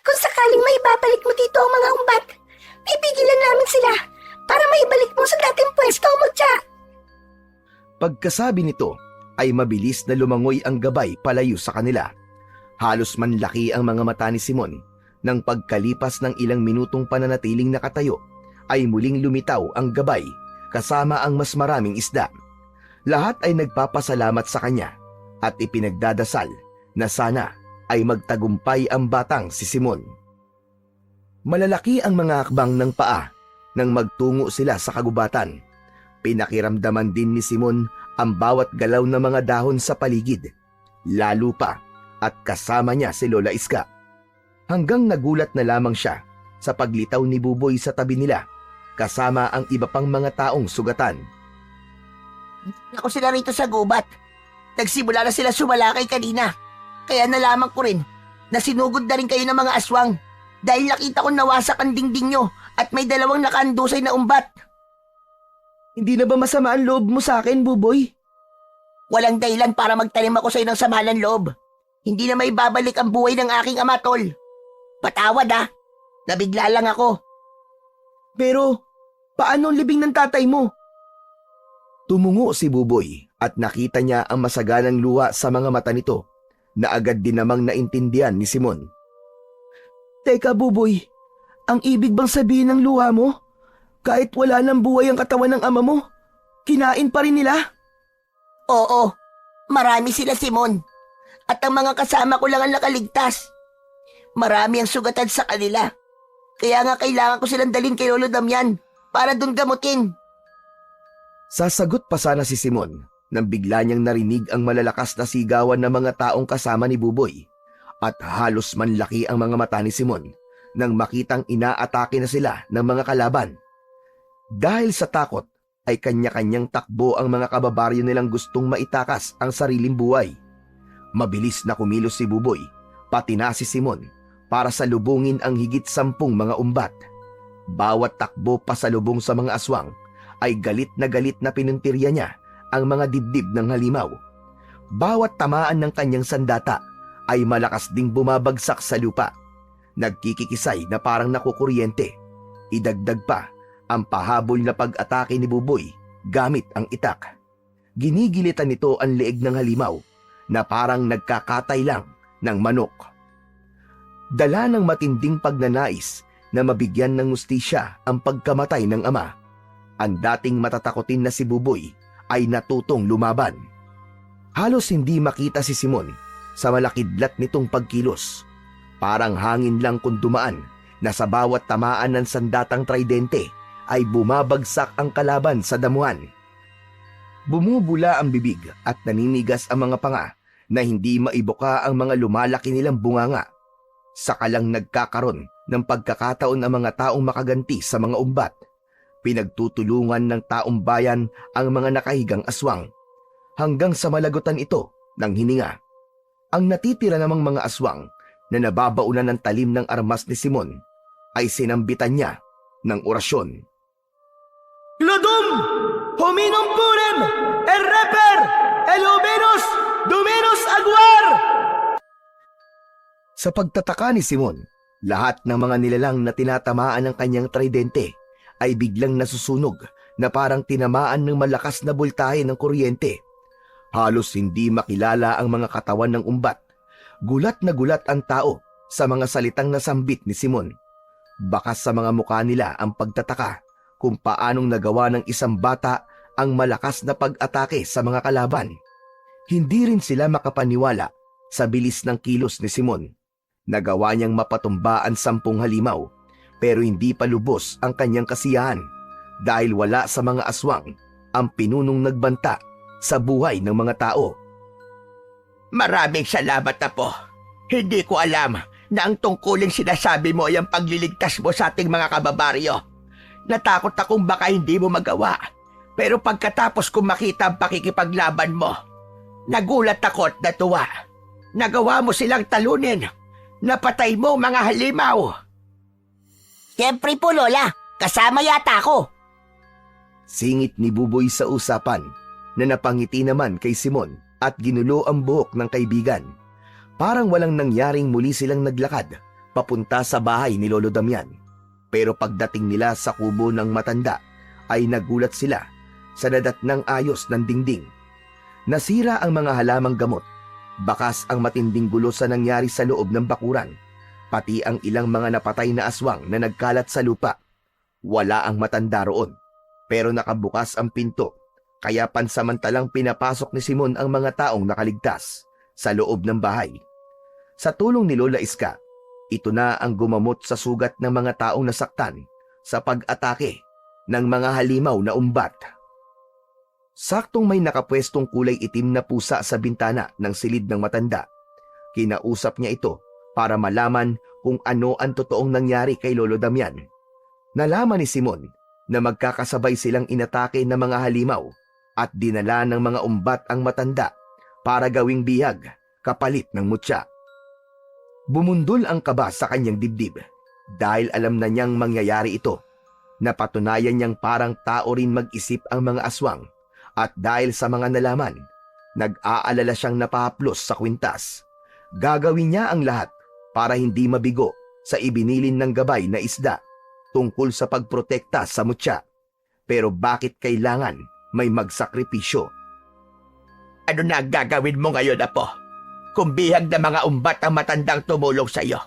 D: Kung sakaling maibabalik mo dito ang mga umbat, pipigilan namin sila para maibalik mo sa dating pwesto mo, Tsa.
C: Pagkasabi nito ay mabilis na lumangoy ang gabay palayo sa kanila. Halos manlaki ang mga mata ni Simon. Nang pagkalipas ng ilang minutong pananatiling nakatayo, ay muling lumitaw ang gabay kasama ang mas maraming isda. Lahat ay nagpapasalamat sa kanya at ipinagdadasal na sana ay magtagumpay ang batang si Simon. Malalaki ang mga hakbang ng paa nang magtungo sila sa kagubatan. Pinakiramdaman din ni Simon ang bawat galaw ng mga dahon sa paligid, lalo pa at kasama niya si Lola Iska. Hanggang nagulat na lamang siya sa paglitaw ni Buboy sa tabi nila, kasama ang iba pang mga taong sugatan.
B: Ako sila rito sa gubat. Nagsimula na sila sumalakay kanina. Kaya nalaman ko rin na sinugod na rin kayo ng mga aswang dahil nakita ko nawasak ang dingding nyo at may 2 nakaandusay na umbat.
A: Hindi na ba masama ang loob mo sa akin, Buboy?
B: Walang dahilan para magtanim ako sa'yo ng sama ng loob. Hindi na may babalik ang buhay ng aking ama, tol. Patawad nabigla lang ako.
A: Pero, paano ang libing ng tatay mo?
C: Tumungo si Buboy at nakita niya ang masaganang luha sa mga mata nito na agad din namang naintindihan ni Simon.
A: Teka, Buboy, ang ibig bang sabihin ng luha mo? Kahit wala ng buhay ang katawan ng ama mo, kinain pa rin nila?
B: Oo, marami sila, Simon. At ang mga kasama ko lang ang nakaligtas. Marami ang sugatan sa kanila. Kaya nga kailangan ko silang dalhin kay Lolo Damian para dun gamutin.
C: Sasagot pa sana si Simon nang bigla niyang narinig ang malalakas na sigawan ng mga taong kasama ni Buboy at halos manlaki ang mga mata ni Simon nang makitang inaatake na sila ng mga kalaban. Dahil sa takot ay kanya-kanyang takbo ang mga kababaryo nilang gustong maitakas ang sariling buhay. Mabilis na kumilos si Buboy, pati na si Simon, para salubungin ang higit 10 mga umbat. Bawat takbo pasalubong sa mga aswang ay galit na pinuntirya niya ang mga dibdib ng halimaw. Bawat tamaan ng kanyang sandata ay malakas ding bumabagsak sa lupa. Nagkikikisay na parang nakukuryente. Idagdag pa ang pahabol na pag-atake ni Buboy gamit ang itak. Ginigilitan nito ang leeg ng halimaw na parang nagkakatay lang ng manok. Dala ng matinding pagnanais na mabigyan ng hustisya ang pagkamatay ng ama, ang dating matatakotin na si Buboy ay natutong lumaban. Halos hindi makita si Simon sa malakidlat nitong pagkilos. Parang hangin lang kung dumaan na sa bawat tamaan ng sandatang tridente ay bumabagsak ang kalaban sa damuhan. Bumubula ang bibig at naninigas ang mga panga na hindi maibuka ang mga lumalaki nilang bunganga. Saka lang nagkakaroon ng pagkakataon ang mga taong makaganti sa mga umbat. Pinagtutulungan ng taong bayan ang mga nakahigang aswang hanggang sa malagutan ito ng hininga. Ang natitira namang mga aswang na nababaunan ng talim ng armas ni Simon ay sinambitan niya ng orasyon.
A: Glodum! Hominum purem! El reper! Eluminus! Dominus aguar!
C: Sa pagtataka ni Simon, Lahat ng mga nilalang na tinatamaan ng kanyang tridente ay biglang nasusunog na parang tinamaan ng malakas na boltahe ng kuryente. Halos hindi makilala ang mga katawan ng umbat. Gulat na gulat ang tao sa mga salitang nasambit ni Simon. Bakas sa mga mukha nila ang pagtataka kung paanong nagawa ng isang bata ang malakas na pag-atake sa mga kalaban. Hindi rin sila makapaniwala sa bilis ng kilos ni Simon. Nagawa niyang mapatumba ang 10 halimaw, pero hindi pa lubos ang kanyang kasiyahan dahil wala sa mga aswang ang pinunong nagbanta sa buhay ng mga tao.
B: Maraming salamat, Apo. Hindi ko alam na ang tungkuling sinasabi mo ay ang pagliligtas mo sa ating mga kababaryo. Natakot akong baka hindi mo magawa. Pero pagkatapos kong makita ang pakikipaglaban mo, nagulat ako at natuwa. Nagawa mo silang talunin. Napatay mo mga halimaw.
D: Siyempre po, Lola. Kasama yata ako.
C: Singit ni Buboy sa usapan na napangiti naman kay Simon at ginulo ang buhok ng kaibigan. Parang walang nangyaring muli silang naglakad papunta sa bahay ni Lolo Damian. Pero pagdating nila sa kubo ng matanda ay nagulat sila sa dadatnang ayos ng dingding. Nasira ang mga halamang gamot. Bakas ang matinding gulo sa nangyari sa loob ng bakuran. Pati ang ilang mga napatay na aswang na nagkalat sa lupa. Wala ang matanda roon. Pero nakabukas ang pinto. Kaya pansamantalang pinapasok ni Simon ang mga taong nakaligtas sa loob ng bahay. Sa tulong ni Lola Iska, ito na ang gumamot sa sugat ng mga taong nasaktan sa pag-atake ng mga halimaw na umbat. Saktong may nakapwestong kulay itim na pusa sa bintana ng silid ng matanda. Kinausap niya ito para malaman kung ano ang totoong nangyari kay Lolo Damian. Nalaman ni Simon na magkakasabay silang inatake ng mga halimaw at dinala ng mga umbat ang matanda para gawing bihag kapalit ng mutya. Bumundol ang kaba sa kanyang dibdib dahil alam na niyang mangyayari ito. Napatunayan niyang parang tao rin mag-isip ang mga aswang. At dahil sa mga nalaman, nag-aalala siyang napahaplos sa kwintas. Gagawin niya ang lahat para hindi mabigo sa ibinilin ng gabay na isda tungkol sa pagprotekta sa mutya. Pero bakit kailangan may magsakripisyo?
B: Ano na gagawin mo ngayon, Apo? Kung bihag na mga umbat ang matandang tumulong sa iyo.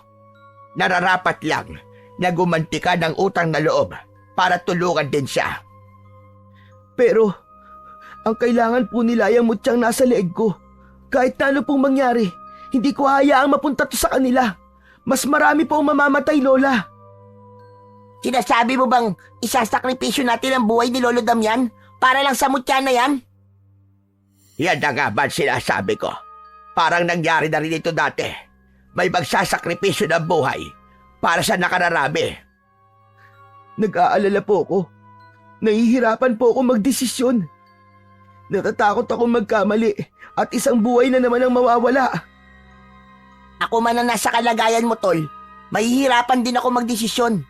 B: Nararapat lang na gumanti ka ng utang na loob para tulungan din siya.
A: Pero ang kailangan po nila yung mutyang nasa leeg ko. Kahit na ano pong mangyari, hindi ko hayaang mapunta to sa kanila. Mas marami po ang mamamatay, Lola.
D: Sinasabi mo bang isasakripisyo natin ang buhay ni Lolo Damian para lang sa mutya na yan?
B: Yan na nga ba sinasabi ko? Parang nangyari na rin ito dati. May magsasakripisyo ng buhay para sa nakararami.
A: Nag-aalala po ako. Nahihirapan po ako magdesisyon. Natatakot ako magkamali at isang buhay na naman ang mawawala.
D: Ako man ang nasa kalagayan mo, Tol. Mahihirapan din ako magdesisyon.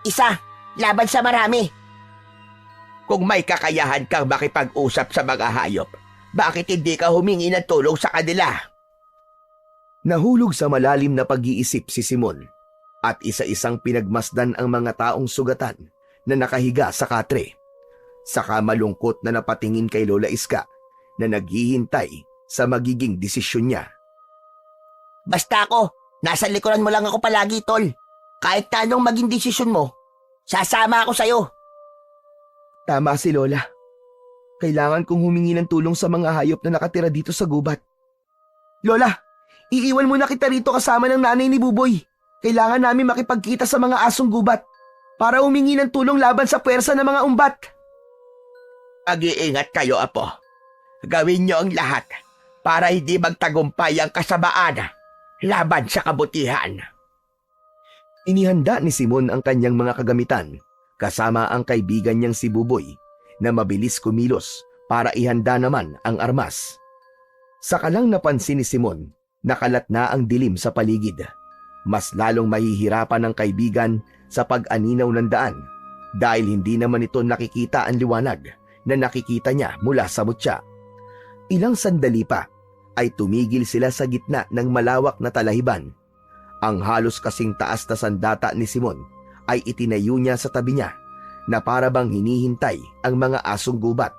D: Isa, laban sa marami.
B: Kung may kakayahan kang makipag-usap sa mga hayop, bakit hindi ka humingi ng tulong sa kanila?
C: Nahulog sa malalim na pag-iisip si Simon at isa-isang pinagmasdan ang mga taong sugatan na nakahiga sa katre. Saka malungkot na napatingin kay Lola Iska na naghihintay sa magiging desisyon niya.
D: Basta ako, nasa likuran mo lang ako palagi, Tol. Kahit na anong maging desisyon mo, sasama ako sa'yo.
A: Tama si Lola. Kailangan kong humingi ng tulong sa mga hayop na nakatira dito sa gubat. Lola, iiwan muna kita rito kasama ng nanay ni Buboy. Kailangan namin makipagkita sa mga asong gubat para humingi ng tulong laban sa puwersa ng mga umbat.
B: Mag-iingat kayo, Apo. Gawin niyo ang lahat para hindi magtagumpay ang kasamaan laban sa kabutihan.
C: Inihanda ni Simon ang kanyang mga kagamitan kasama ang kaibigan niyang si Buboy na mabilis kumilos para ihanda naman ang armas. Saka lang napansin ni Simon na kalat na ang dilim sa paligid. Mas lalong mahihirapan ang kaibigan sa pag-aninaw ng daan dahil hindi naman ito nakikita ang liwanag na nakikita niya mula sa mutya. Ilang sandali pa ay tumigil sila sa gitna ng malawak na talahiban. Ang halos kasing taas na sandata ni Simon ay itinayo niya sa tabi niya na para bang hinihintay ang mga asong gubat.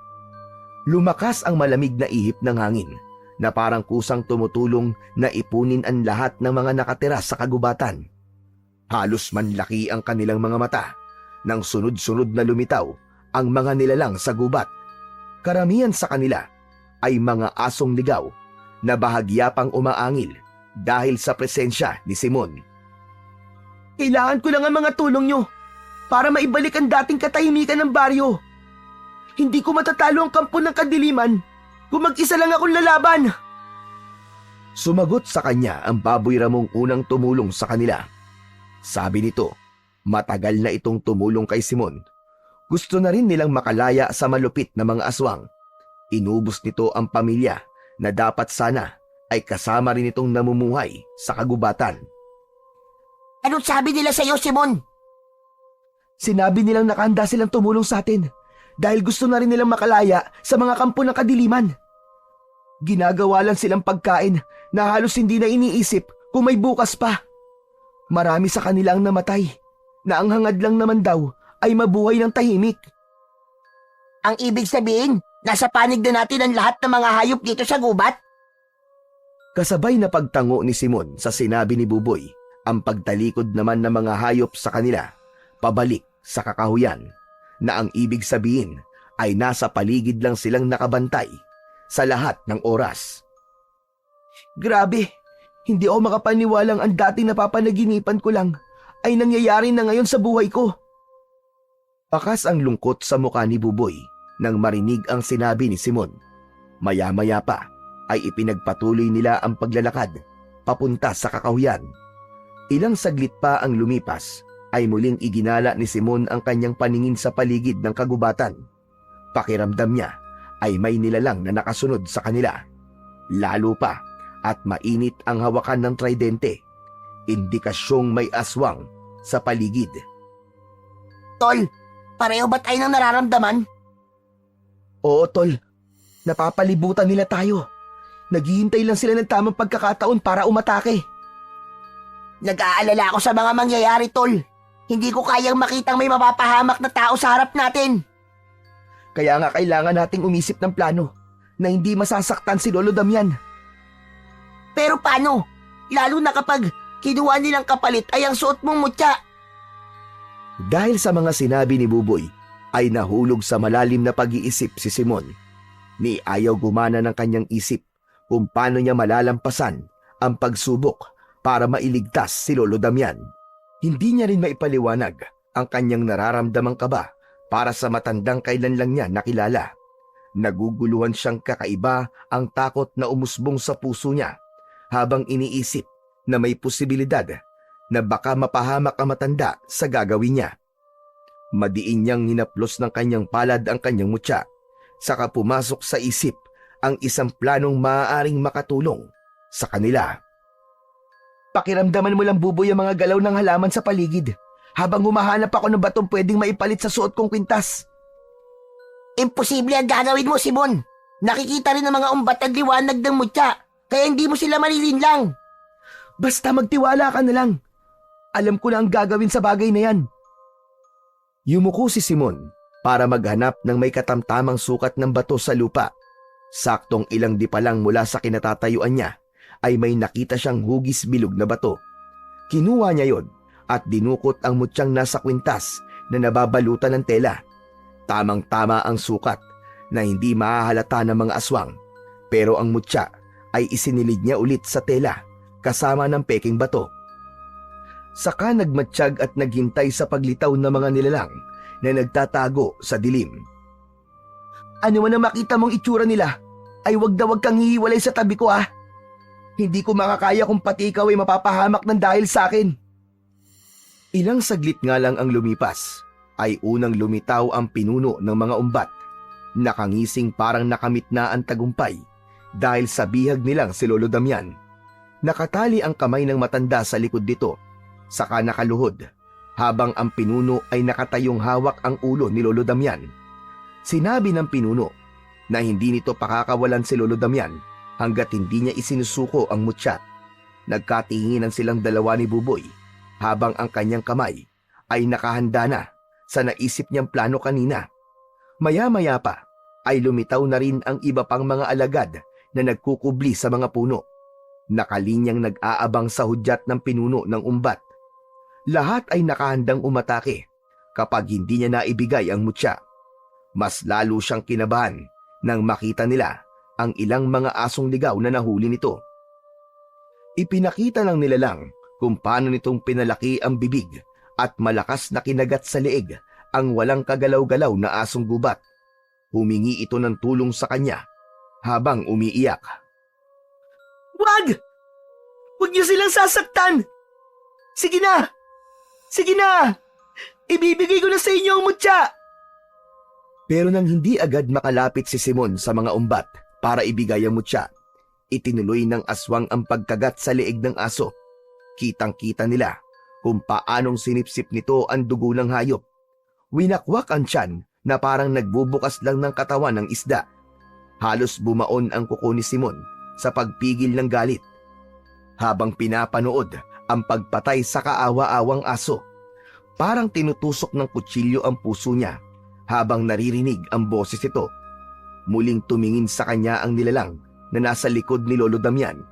C: Lumakas ang malamig na ihip ng hangin na parang kusang tumutulong na ipunin ang lahat ng mga nakatira sa kagubatan. Halos manlaki ang kanilang mga mata nang sunod-sunod na lumitaw ang mga nilalang sa gubat. Karamihan sa kanila ay mga asong ligaw na bahagya pang umaangil dahil sa presensya ni Simon.
A: Kailangan ko lang ang mga tulong nyo para maibalik ang dating katahimikan ng baryo. Hindi ko matatalo ang kampo ng kadiliman kung mag-isa lang akong lalaban.
C: Sumagot sa kanya ang baboy ramong unang tumulong sa kanila. Sabi nito, matagal na itong tumulong kay Simon. Gusto na rin nilang makalaya sa malupit na mga aswang. Inubos nito ang pamilya na dapat sana ay kasama rin itong namumuhay sa kagubatan.
B: Anong sabi nila sa'yo, Simon?
A: Sinabi nilang nakahanda silang tumulong sa atin dahil gusto na rin nilang makalaya sa mga kampo ng kadiliman. Ginagawa lang silang pagkain na halos hindi na iniisip kung may bukas pa. Marami sa kanila ang namatay na ang hangad lang naman daw ay mabuhay ng tahimik.
B: Ang ibig sabihin, nasa panig na natin ang lahat ng mga hayop dito sa gubat?
C: Kasabay na pagtango ni Simon sa sinabi ni Buboy, ang pagtalikod naman ng mga hayop sa kanila, pabalik sa kakahuyan, na ang ibig sabihin ay nasa paligid lang silang nakabantay sa lahat ng oras.
A: Grabe, hindi ako makapaniwalang ang dating napapanaginipan ko lang ay nangyayari na ngayon sa buhay ko.
C: Pakas ang lungkot sa mukha ni Buboy nang marinig ang sinabi ni Simon. Maya-maya pa ay ipinagpatuloy nila ang paglalakad papunta sa kakahuyan. Ilang saglit pa ang lumipas ay muling iginala ni Simon ang kanyang paningin sa paligid ng kagubatan. Pakiramdam niya ay may nilalang na nakasunod sa kanila. Lalo pa at mainit ang hawakan ng tridente, indikasyong may aswang sa paligid.
B: Tol, pareho ba tayo ng nararamdaman?
A: Oo, tol. Napapalibutan nila tayo. Naghihintay lang sila ng tamang pagkakataon para umatake.
B: Nag-aalala ako sa mga mangyayari, Tol. Hindi ko kayang makitang may mapapahamak na tao sa harap natin.
A: Kaya nga kailangan nating umisip ng plano na hindi masasaktan si Lolo Damian.
B: Pero paano? Lalo na kapag kinuha nilang kapalit ay ang suot mong mutya.
C: Dahil sa mga sinabi ni Buboy, ay nahulog sa malalim na pag-iisip si Simon. Ni ayaw gumana ng kanyang isip kung paano niya malalampasan ang pagsubok para mailigtas si Lolo Damian. Hindi niya rin maipaliwanag ang kanyang nararamdamang kaba para sa matandang kailan lang niya nakilala. Naguguluhan siyang kakaiba ang takot na umusbong sa puso niya habang iniisip na may posibilidad na baka mapahamak ang matanda sa gagawin niya. Madiin niyang hinaplos ng kanyang palad ang kanyang mutya, saka pumasok sa isip ang isang planong maaaring makatulong sa kanila.
A: Pakiramdaman mo lang, Buboy, ang mga galaw ng halaman sa paligid habang humahanap ako ng batong pwedeng maipalit sa suot kong kwintas.
B: Imposible ang gagawin mo, Simon. Nakikita rin ng mga umbat ang liwanag ng mutya, kaya hindi mo sila malilinlang.
A: Basta magtiwala ka na lang. Alam ko na ang gagawin sa bagay na yan.
C: Yumuko si Simon para maghanap ng may katamtamang sukat ng bato sa lupa. Saktong ilang di pa lang mula sa kinatatayuan niya ay may nakita siyang hugis bilog na bato. Kinuha niya yon at dinukot ang mutyang nasa kwintas na nababalutan ng tela. Tamang-tama ang sukat na hindi mahahalata ng mga aswang, pero ang mutya ay isinilid niya ulit sa tela kasama ng peking bato. Saka nagmatsyag at naghintay sa paglitaw ng mga nilalang na nagtatago sa dilim.
A: Ano man ang makita mong itsura nila, ay wag na wag kang hihiwalay sa tabi ko, ah. Hindi ko makakaya kung pati ikaw ay mapapahamak ng dahil sa akin.
C: Ilang saglit nga lang ang lumipas, ay unang lumitaw ang pinuno ng mga umbat. Nakangising parang nakamit na ang tagumpay dahil sa bihag nilang si Lolo Damian. Nakatali ang kamay ng matanda sa likod nito, saka nakaluhod, habang ang pinuno ay nakatayong hawak ang ulo ni Lolo Damian. Sinabi ng pinuno na hindi nito pakakawalan si Lolo Damian hanggat hindi niya isinusuko ang mutya. Nagkatinginan silang dalawa ni Buboy habang ang kanyang kamay ay nakahanda na sa naisip niyang plano kanina. Maya-maya pa ay lumitaw na rin ang iba pang mga alagad na nagkukubli sa mga puno. Nakalinyang nag-aabang sa hudyat ng pinuno ng umbat. Lahat ay nakahandang umatake kapag hindi niya naibigay ang mutya. Mas lalo siyang kinabahan nang makita nila ang ilang mga asong ligaw na nahuli nito. Ipinakita ng nilalang kung paano nitong pinalaki ang bibig at malakas na kinagat sa leeg ang walang kagalaw-galaw na asong gubat. Humingi ito ng tulong sa kanya habang umiiyak.
A: Wag! Huwag niyo silang sasaktan! Sige na! Sige na! Ibibigay ko na sa inyo ang mutya!
C: Pero nang hindi agad makalapit si Simon sa mga umbat para ibigay ang mutya, itinuloy ng aswang ang pagkagat sa leeg ng aso. Kitang-kita nila kung paanong sinipsip nito ang dugo ng hayop. Winakwak ang tiyan na parang nagbubukas lang ng katawan ng isda. Halos bumaon ang kuko ni Simon sa pagpigil ng galit. Habang pinapanood ang pagpatay sa kaawa-awang aso, parang tinutusok ng kutsilyo ang puso niya habang naririnig ang boses ito. Muling tumingin sa kanya ang nilalang na nasa likod ni Lolo Damian.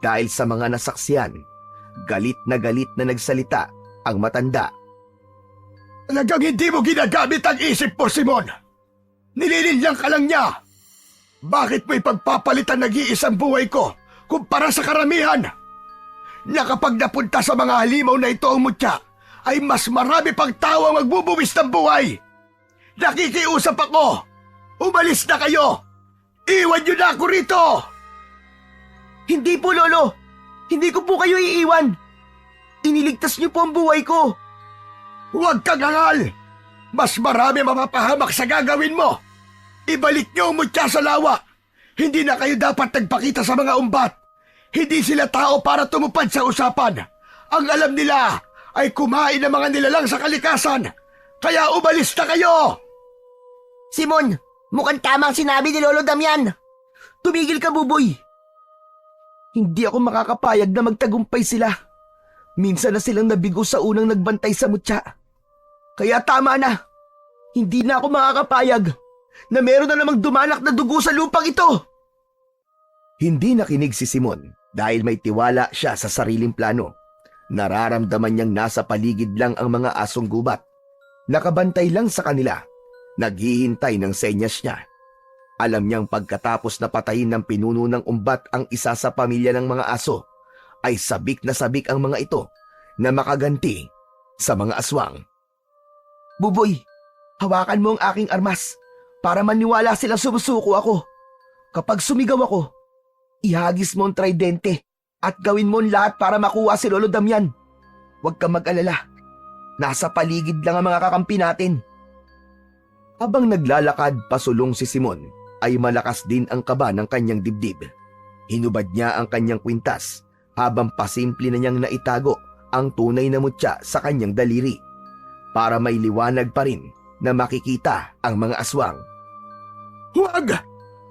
C: Dahil sa mga nasaksiyan, galit na nagsalita ang matanda.
E: Talagang hindi mo ginagamit ang isip mo, Simon. Nilililang ka lang niya. Bakit mo ipagpapalitan nag-iisang buhay ko kumpara sa karamihan? Na kapag napunta sa mga halimaw na ito ang mutya, ay mas marami pang tao ang magbubuwis ng buhay. Nakikiusap ako. Umalis na kayo. Iwan niyo na ako rito.
A: Hindi po, Lolo! Hindi ko po kayo iiwan! Iniligtas niyo po ang buhay ko!
E: Huwag kang angal. Mas marami mapapahamak sa gagawin mo. Ibalik niyo ang mutya sa lawa. Hindi na kayo dapat nagpakita sa mga umbat. Hindi sila tao para tumupad sa usapan. Ang alam nila ay kumain ng mga nilalang sa kalikasan. Kaya umalis na kayo!
A: Simon, mukhang tama ang sinabi ni Lolo Damian. Tumigil ka, Buboy. Hindi ako makakapayag na magtagumpay sila. Minsan na silang nabigo sa unang nagbantay sa mutya. Kaya tama na. Hindi na ako makakapayag na meron na namang dumanak na dugo sa lupang ito.
C: Hindi nakinig si Simon dahil may tiwala siya sa sariling plano. Nararamdaman niyang nasa paligid lang ang mga asong gubat. Nakabantay lang sa kanila. Naghihintay ng senyas niya. Alam niyang pagkatapos na patayin ng pinuno ng umbat ang isa sa pamilya ng mga aso, ay sabik na sabik ang mga ito na makaganti sa mga aswang.
A: Buboy, hawakan mo ang aking armas para maniwala silang sumusuko ako. Kapag sumigaw ako, ihagis mo ang tridente at gawin mo ang lahat para makuha si Lolo Damian. Huwag kang mag-alala. Nasa paligid lang ang mga kakampi natin.
C: Habang naglalakad pasulong si Simon, ay malakas din ang kaba ng kanyang dibdib. Hinubad niya ang kanyang kwintas habang pasimple na niyang naitago ang tunay na mutya sa kanyang daliri para may liwanag pa rin na makikita ang mga aswang.
E: Huwag!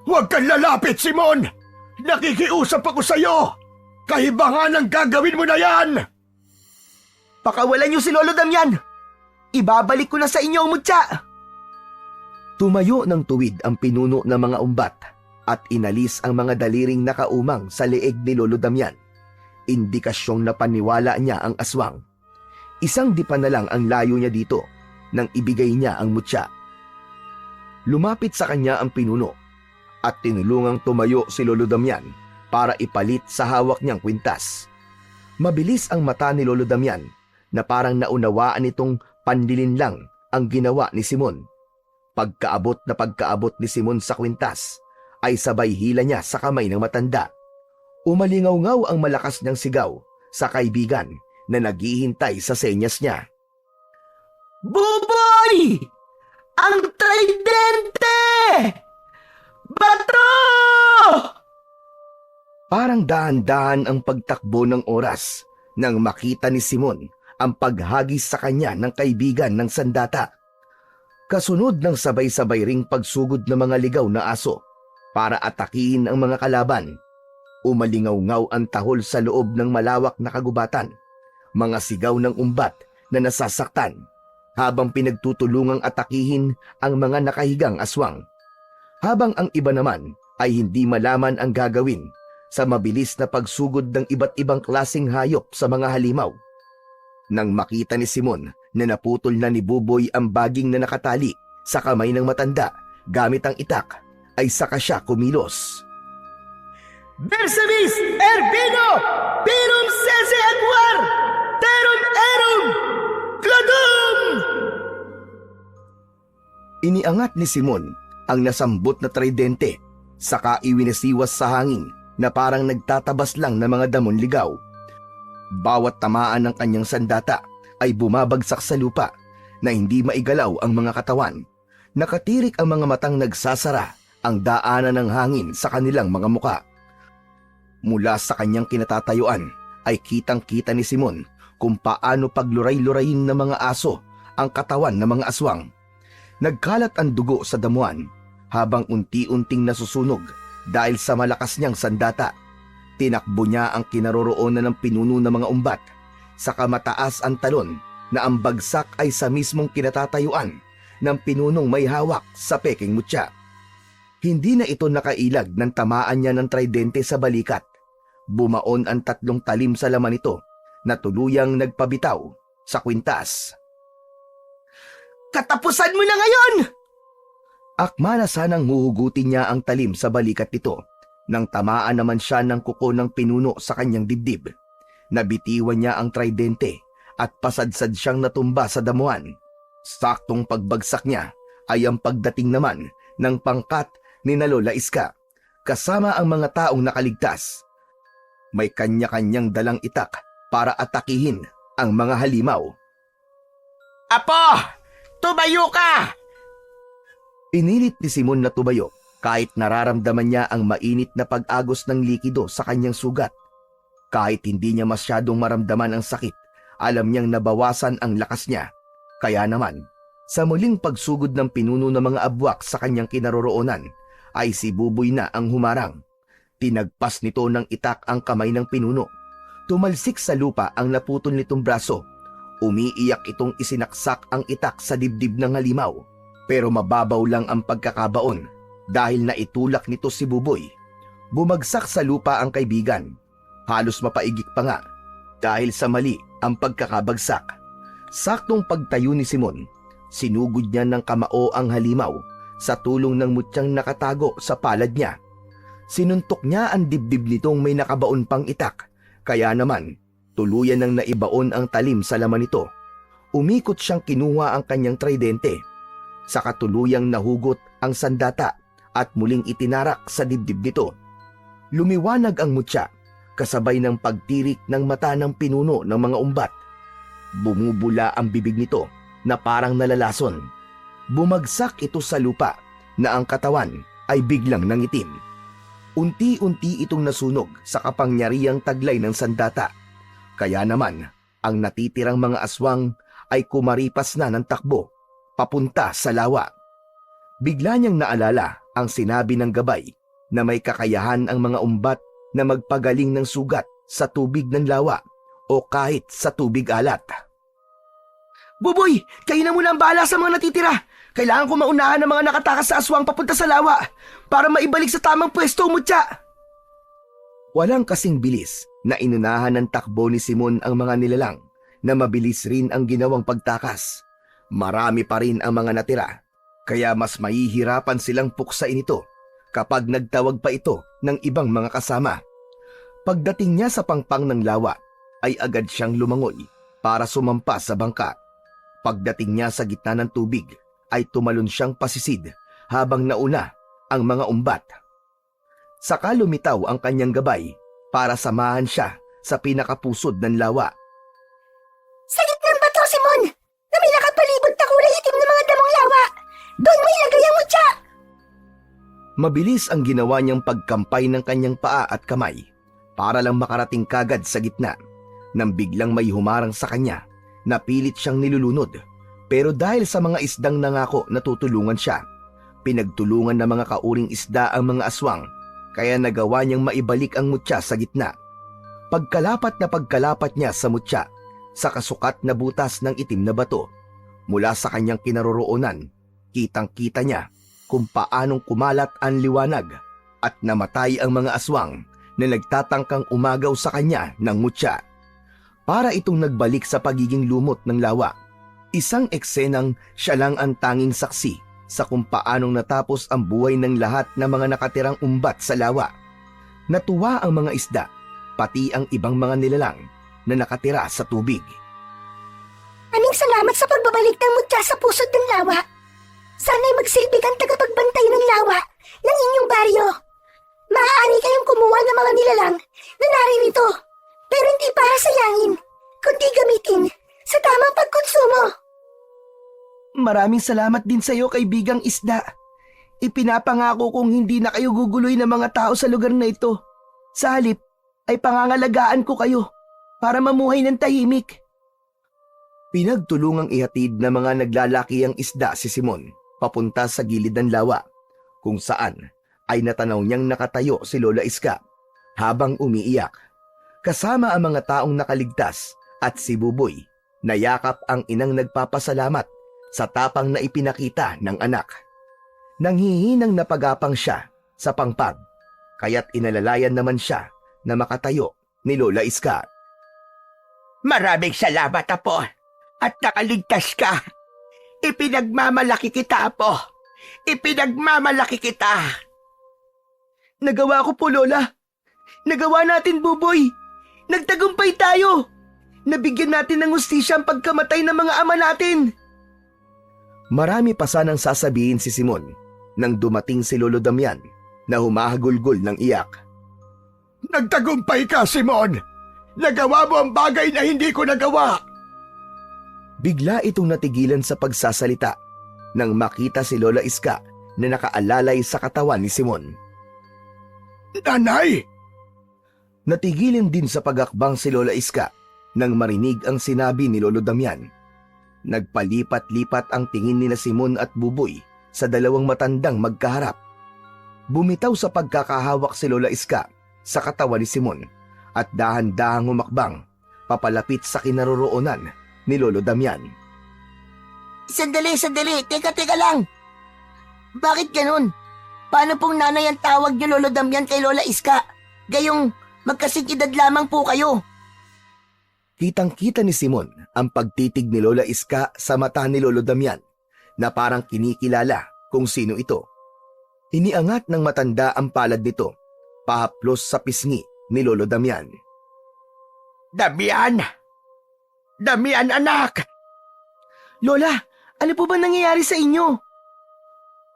E: Huwag kang lalapit, Simon! Nakikiusap ako sa'yo! Kahibangan ang gagawin mo na yan!
A: Pakawalan niyo si Lolo Damian! Ibabalik ko na sa inyo ang mutya!
C: Tumayo ng tuwid ang pinuno ng mga umbat at inalis ang mga daliring nakaumang sa leeg ni Lolo Damian. Indikasyong napaniwala niya ang aswang. Isang dipa na lang ang layo niya dito nang ibigay niya ang mutya. Lumapit sa kanya ang pinuno at tinulungang tumayo si Lolo Damian para ipalit sa hawak niyang kwintas. Mabilis ang mata ni Lolo Damian na parang naunawaan itong pandilin lang ang ginawa ni Simon. Pagkaabot ni Simon sa kwintas, ay sabay hila niya sa kamay ng matanda. Umalingaw-ngaw ang malakas niyang sigaw sa kaibigan na naghihintay sa senyas niya.
A: Buboy! Ang tridente! Bato!
C: Parang dahan-dahan ang pagtakbo ng oras nang makita ni Simon ang paghagis sa kanya ng kaibigan ng sandata. Kasunod ng sabay-sabay ring pagsugod ng mga ligaw na aso para atakihin ang mga kalaban. Umalingaw-ngaw ang tahol sa loob ng malawak na kagubatan. Mga sigaw ng umbat na nasasaktan habang pinagtutulungang atakihin ang mga nakahigang aswang. Habang ang iba naman ay hindi malaman ang gagawin sa mabilis na pagsugod ng iba't ibang klaseng hayop sa mga halimaw. Nang makita ni Simon na naputol na ni Buboy ang baging na nakatali sa kamay ng matanda gamit ang itak, ay saka siya kumilos.
A: Bersamis Erbino Pirum Sese Aguar Terum Erum Cladum!
C: Iniangat ni Simon ang nasambot na tridente, saka iwinasiwas sa hangin na parang nagtatabas lang ng mga damon ligaw. Bawat tamaan ng kanyang sandata ay bumabagsak sa lupa na hindi maigalaw ang mga katawan. Nakatirik ang mga matang nagsasara ang daanan ng hangin sa kanilang mga muka. Mula sa kanyang kinatatayuan ay kitang-kita ni Simon kung paano pagluray-lurayin ng mga aso ang katawan ng mga aswang. Nagkalat ang dugo sa damuhan habang unti-unting nasusunog dahil sa malakas niyang sandata. Tinakbo niya ang kinaroroonan ng pinuno ng mga umbat, saka mataas ang talon na ang bagsak ay sa mismong kinatatayuan ng pinunong may hawak sa peking mutya. Hindi na ito nakailag ng tamaan niya ng tridente sa balikat. Bumaon ang 3 talim sa laman nito na tuluyang nagpabitaw sa kwintas.
A: Katapusan mo na ngayon!
C: Akma na sanang huhugutin niya ang talim sa balikat nito nang tamaan naman siya ng kuko ng pinuno sa kanyang dibdib. Nabitiwan niya ang tridente at pasadsad siyang natumba sa damuhan. Saktong pagbagsak niya ay ang pagdating naman ng pangkat ni Lola Iska kasama ang mga taong nakaligtas. May kanya-kanyang dalang itak para atakihin ang mga halimaw.
B: Apo! Tumayo ka!
C: Pinilit ni Simon na tumayo kahit nararamdaman niya ang mainit na pag-agos ng likido sa kanyang sugat. Kahit hindi niya masyadong maramdaman ang sakit, alam niyang nabawasan ang lakas niya. Kaya naman, sa muling pagsugod ng pinuno ng mga abwak sa kanyang kinaroroonan, ay si Buboy na ang humarang. Tinagpas nito ng itak ang kamay ng pinuno. Tumalsik sa lupa ang naputol nitong braso. Umiiyak itong isinaksak ang itak sa dibdib ng halimaw. Pero mababaw lang ang pagkakabaon dahil naitulak nito si Buboy. Bumagsak sa lupa ang kaibigan. Halos mapaigik pa nga dahil sa mali ang pagkakabagsak. Saktong pagtayo ni Simon, sinugod niya ng kamao ang halimaw sa tulong ng mutyang nakatago sa palad niya. Sinuntok niya ang dibdib nitong may nakabaon pang itak, kaya naman tuluyan nang naibaon ang talim sa laman nito. Umikot siyang kinuha ang kanyang tridente. Sa katuluyang nahugot ang sandata at muling itinarak sa dibdib nito. Lumiwanag ang mutya kasabay ng pagtirik ng mata ng pinuno ng mga umbat. Bumubula ang bibig nito na parang nalalason. Bumagsak ito sa lupa na ang katawan ay biglang nangitim. Unti-unti itong nasunog sa kapangyarihang taglay ng sandata. Kaya naman, ang natitirang mga aswang ay kumaripas na ng takbo papunta sa lawa. Bigla niyang naalala ang sinabi ng gabay na may kakayahan ang mga umbat na magpagaling ng sugat sa tubig ng lawa o kahit sa tubig alat.
A: Buboy, kayo na muna ang bahala sa mga natitira. Kailangan ko maunahan ng mga nakatakas sa aswang papunta sa lawa para maibalik sa tamang pwesto, mutya.
C: Walang kasing bilis na inunahan ng takbo ni Simon ang mga nilalang na mabilis rin ang ginawang pagtakas. Marami pa rin ang mga natira, kaya mas mahihirapan silang puksain ito kapag nagtawag pa ito ng ibang mga kasama. Pagdating niya sa pangpang ng lawa, ay agad siyang lumangoy para sumampa sa bangka. Pagdating niya sa gitna ng tubig, ay tumalon siyang pasisid habang nauna ang mga umbat. Saka lumitaw ang kanyang gabay para samahan siya sa pinakapusod ng lawa.
D: Sa gitnang bato, Simon, na may nakapalibot na kulay itim ng mga damong lawa. Doon mo ilagay ang mutya.
C: Mabilis ang ginawa niyang pagkampay ng kanyang paa at kamay para lang makarating kagad sa gitna. Nang biglang may humarang sa kanya, napilit siyang nilulunod. Pero dahil sa mga isdang nangako na tutulungan siya, pinagtulungan ng mga kauring isda ang mga aswang kaya nagawa niyang maibalik ang mutya sa gitna. Pagkalapat niya sa mutya, sa kasukat na butas ng itim na bato, mula sa kanyang kinaroroonan, kitang-kita niya kung paanong kumalat ang liwanag at namatay ang mga aswang na nagtatangkang umagaw sa kanya ng mutya. Para itong nagbalik sa pagiging lumot ng lawa. Isang eksenang siya lang ang tanging saksi sa kung paanong natapos ang buhay ng lahat ng mga nakatirang umbat sa lawa. Natuwa ang mga isda, pati ang ibang mga nilalang na nakatira sa tubig.
D: Aming salamat sa pagbabalik ng mutya sa pusod ng lawa. Sana'y magsilbi kang tagapagbantay ng lawa ng inyong baryo. Maaari kayong kumuha ng mga nilalang na naririto, pero hindi para sayangin, kundi gamitin sa tamang pagkonsumo.
A: Maraming salamat din sa iyo, kaibigang isda. Ipinapangako kong hindi na kayo guguloy ng mga tao sa lugar na ito. Sa halip ay pangangalagaan ko kayo para mamuhay ng tahimik.
C: Pinagtulungang ihatid ng mga naglalaki ang isda si Simon papunta sa gilid ng lawa, kung saan ay natanaw niyang nakatayo si Lola Iska habang umiiyak. Kasama ang mga taong nakaligtas at si Buboy, nayakap ang inang nagpapasalamat sa tapang na ipinakita ng anak. Nanghihinang napagapang siya sa pangpag, kaya't inalalayan naman siya na makatayo ni Lola Iska.
B: Maraming salamat, Apo, at nakaligtas ka. Ipinagmamalaki kita, Apo. Ipinagmamalaki kita.
A: Nagawa ko po, Lola. Nagawa natin, Buboy. Nagtagumpay tayo. Nabigyan natin ng hustisya ang pagkamatay ng mga ama natin.
C: Marami pa sanang sasabihin si Simon nang dumating si Lolo Damian na humahagulgol ng iyak.
E: Nagtagumpay ka, Simon! Nagawa mo ang bagay na hindi ko nagawa!
C: Bigla itong natigilan sa pagsasalita nang makita si Lola Iska na nakaalalay sa katawan ni Simon.
E: Nanay!
C: Natigilin din sa pagakbang si Lola Iska nang marinig ang sinabi ni Lolo Damian. Nagpalipat-lipat ang tingin nila Simon at Buboy sa dalawang matandang magkaharap. Bumitaw sa pagkakahawak si Lola Iska sa katawan ni Simon at dahan-dahang humakbang papalapit sa kinaroroonan ni Lolo Damian.
A: Sandali. Teka lang. Bakit ganun? Paano pong nanay ang tawag niyo, Lolo Damian, kay Lola Iska? Gayong magkasing edad lamang po kayo.
C: Kitang-kita ni Simon ang pagtitig ni Lola Iska sa mata ni Lolo Damian na parang kinikilala kung sino ito. Iniangat ng matanda ang palad nito, pahaplos sa pisngi ni Lolo Damian.
B: Damian! Damian, anak!
A: Lola, ano po ba nangyayari sa inyo?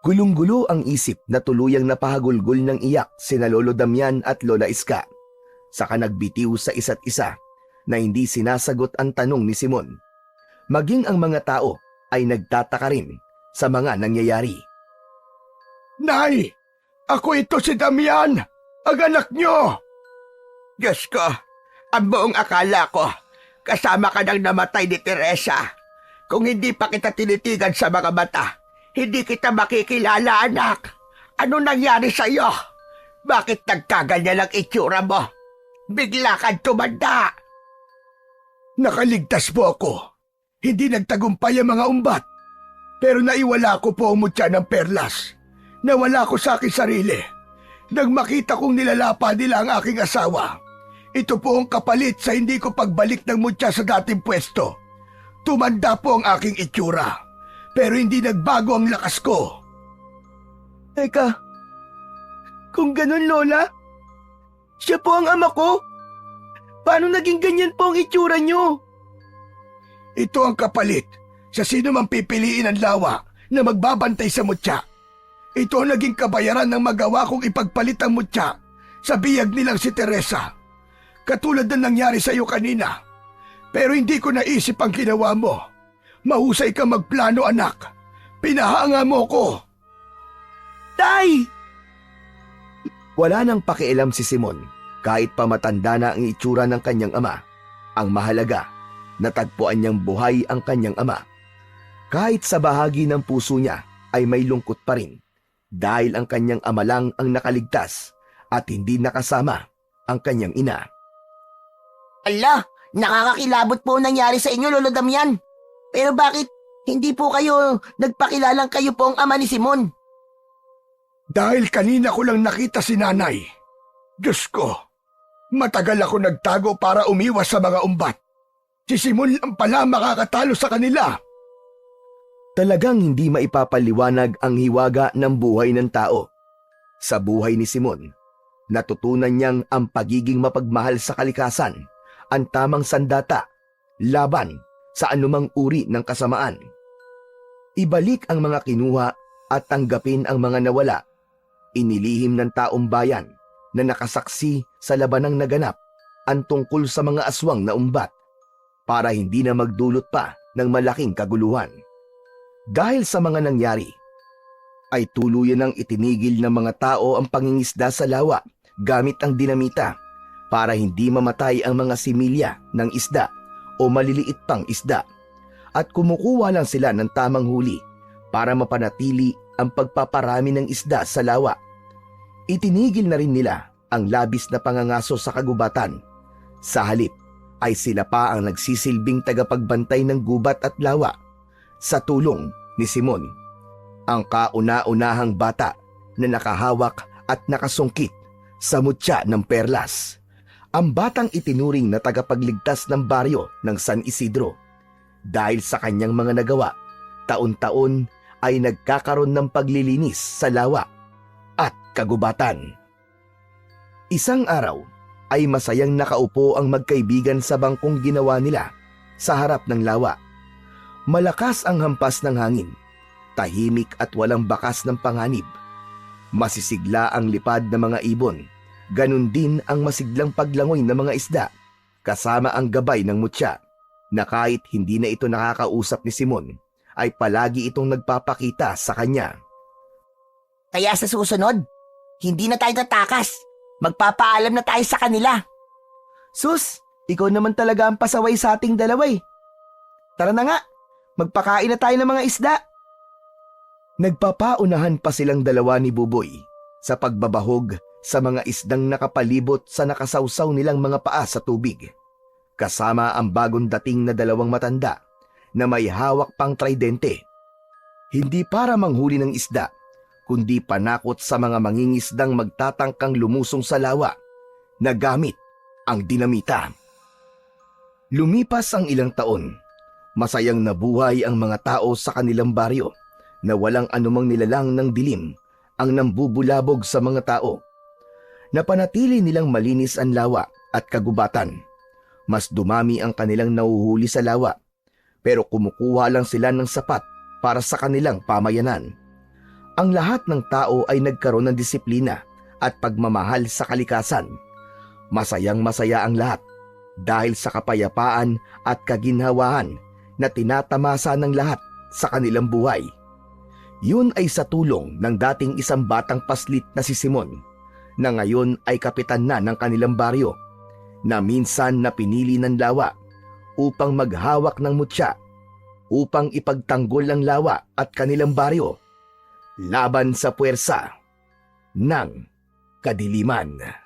C: Gulong-gulo ang isip na tuluyang napahagulgol ng iyak sina Lolo Damian at Lola Iska. Saka nagbitiw sa isa't isa na hindi sinasagot ang tanong ni Simon. Maging ang mga tao ay nagtataka rin sa mga nangyayari.
E: Nay! Ako ito si Damian! Ang anak nyo!
B: Diyos ko, ang buong akala ko, kasama ka nang namatay ni Teresa. Kung hindi pa kita tinitigan sa mga mata, hindi kita makikilala, anak. Ano nangyari sa iyo? Bakit nagkaganyan ang itsura mo? Bigla kang tumanda.
E: Nakaligtas po ako. Hindi nagtagumpay ang mga umbat. Pero naiwala ko po ang mutya ng perlas. Nawala ko sa aking sarili. Nang makita kong nilalapa nila ang aking asawa. Ito po ang kapalit sa hindi ko pagbalik ng mutya sa dating pwesto. Tumanda po ang aking itsura. Pero hindi nagbago ang lakas ko.
A: Teka, kung ganun, Lola, siya po ang ama ko. Paano naging ganyan po ang itsura niyo?
E: Ito ang kapalit sa sino mang pipiliin ang lawa na magbabantay sa mutya. Ito ang naging kabayaran ng magawa kong ipagpalit ang mutya sa biyag nilang si Teresa. Katulad na nangyari sa iyo kanina. Pero hindi ko naisip ang ginawa mo. Mahusay ka magplano, anak. Pinahanga mo ko.
A: Tay!
C: Wala nang pakialam si Simon kahit pa matanda na ang itsura ng kanyang ama. Ang mahalaga, natagpuan niyang buhay ang kanyang ama. Kahit sa bahagi ng puso niya ay may lungkot pa rin dahil ang kanyang ama lang ang nakaligtas at hindi nakasama ang kanyang ina.
A: Ala, nakakakilabot po ang nangyari sa inyo, Lolo Damian. Pero bakit hindi po kayo nagpakilalang kayo po ang ama ni Simon?
E: Dahil kanina ko lang nakita si nanay. Diyos ko, matagal ako nagtago para umiwas sa mga umbat. Si Simon lang pala makakatalo sa kanila.
C: Talagang hindi maipapaliwanag ang hiwaga ng buhay ng tao. Sa buhay ni Simon, natutunan niyang ang pagiging mapagmahal sa kalikasan, ang tamang sandata, laban sa anumang uri ng kasamaan. Ibalik ang mga kinuha at tanggapin ang mga nawala. Inilihim ng taong bayan na nakasaksi sa labanang naganap ang tungkol sa mga aswang na umbat para hindi na magdulot pa ng malaking kaguluhan. Dahil sa mga nangyari, ay tuluyan ng itinigil ng mga tao ang pangingisda sa lawa gamit ang dinamita para hindi mamatay ang mga similya ng isda o maliliit pang isda, at kumukuha lang sila ng tamang huli para mapanatili ang pagpaparami ng isda sa lawa. Itinigil na rin nila ang labis na pangangaso sa kagubatan. Sa halip ay sila pa ang nagsisilbing tagapagbantay ng gubat at lawa sa tulong ni Simon, ang kauna-unahang bata na nakahawak at nakasungkit sa mutya ng perlas. Ang batang itinuring na tagapagligtas ng baryo ng San Isidro. Dahil sa kanyang mga nagawa, taon-taon ay nagkakaroon ng paglilinis sa lawa at kagubatan. Isang araw ay masayang nakaupo ang magkaibigan sa bangkong ginawa nila sa harap ng lawa. Malakas ang hampas ng hangin, tahimik at walang bakas ng panganib. Masisigla ang lipad ng mga ibon, ganun din ang masiglang paglangoy ng mga isda, kasama ang gabay ng mutya, na kahit hindi na ito nakakausap ni Simon, ay palagi itong nagpapakita sa kanya.
A: Kaya sa susunod, hindi na tayo tatakas. Magpapaalam na tayo sa kanila. Sus, ikaw naman talaga ang pasaway sa ating dalawa eh. Tara na nga, magpakain na tayo ng mga isda.
C: Nagpapaunahan pa silang dalawa ni Buboy sa pagbabahog sa mga isdang nakapalibot sa nakasawsaw nilang mga paa sa tubig, kasama ang bagong dating na dalawang matanda na may hawak pang tridente. Hindi para manghuli ng isda, kundi panakot sa mga mangingisdang magtatangkang lumusong sa lawa na gamit ang dinamita. Lumipas ang ilang taon, masayang nabuhay ang mga tao sa kanilang baryo na walang anumang nilalang ng dilim ang nambubulabog sa mga tao. Napanatili nilang malinis ang lawa at kagubatan. Mas dumami ang kanilang nahuhuli sa lawa, pero kumukuha lang sila ng sapat para sa kanilang pamayanan. Ang lahat ng tao ay nagkaroon ng disiplina at pagmamahal sa kalikasan. Masayang masaya ang lahat dahil sa kapayapaan at kaginhawahan na tinatamasa ng lahat sa kanilang buhay. Yun ay sa tulong ng dating isang batang paslit na si Simon, na ngayon ay kapitan na ng kanilang baryo, na minsan na pinili ng lawa upang maghawak ng mutya, upang ipagtanggol ang lawa at kanilang baryo laban sa puwersa ng kadiliman.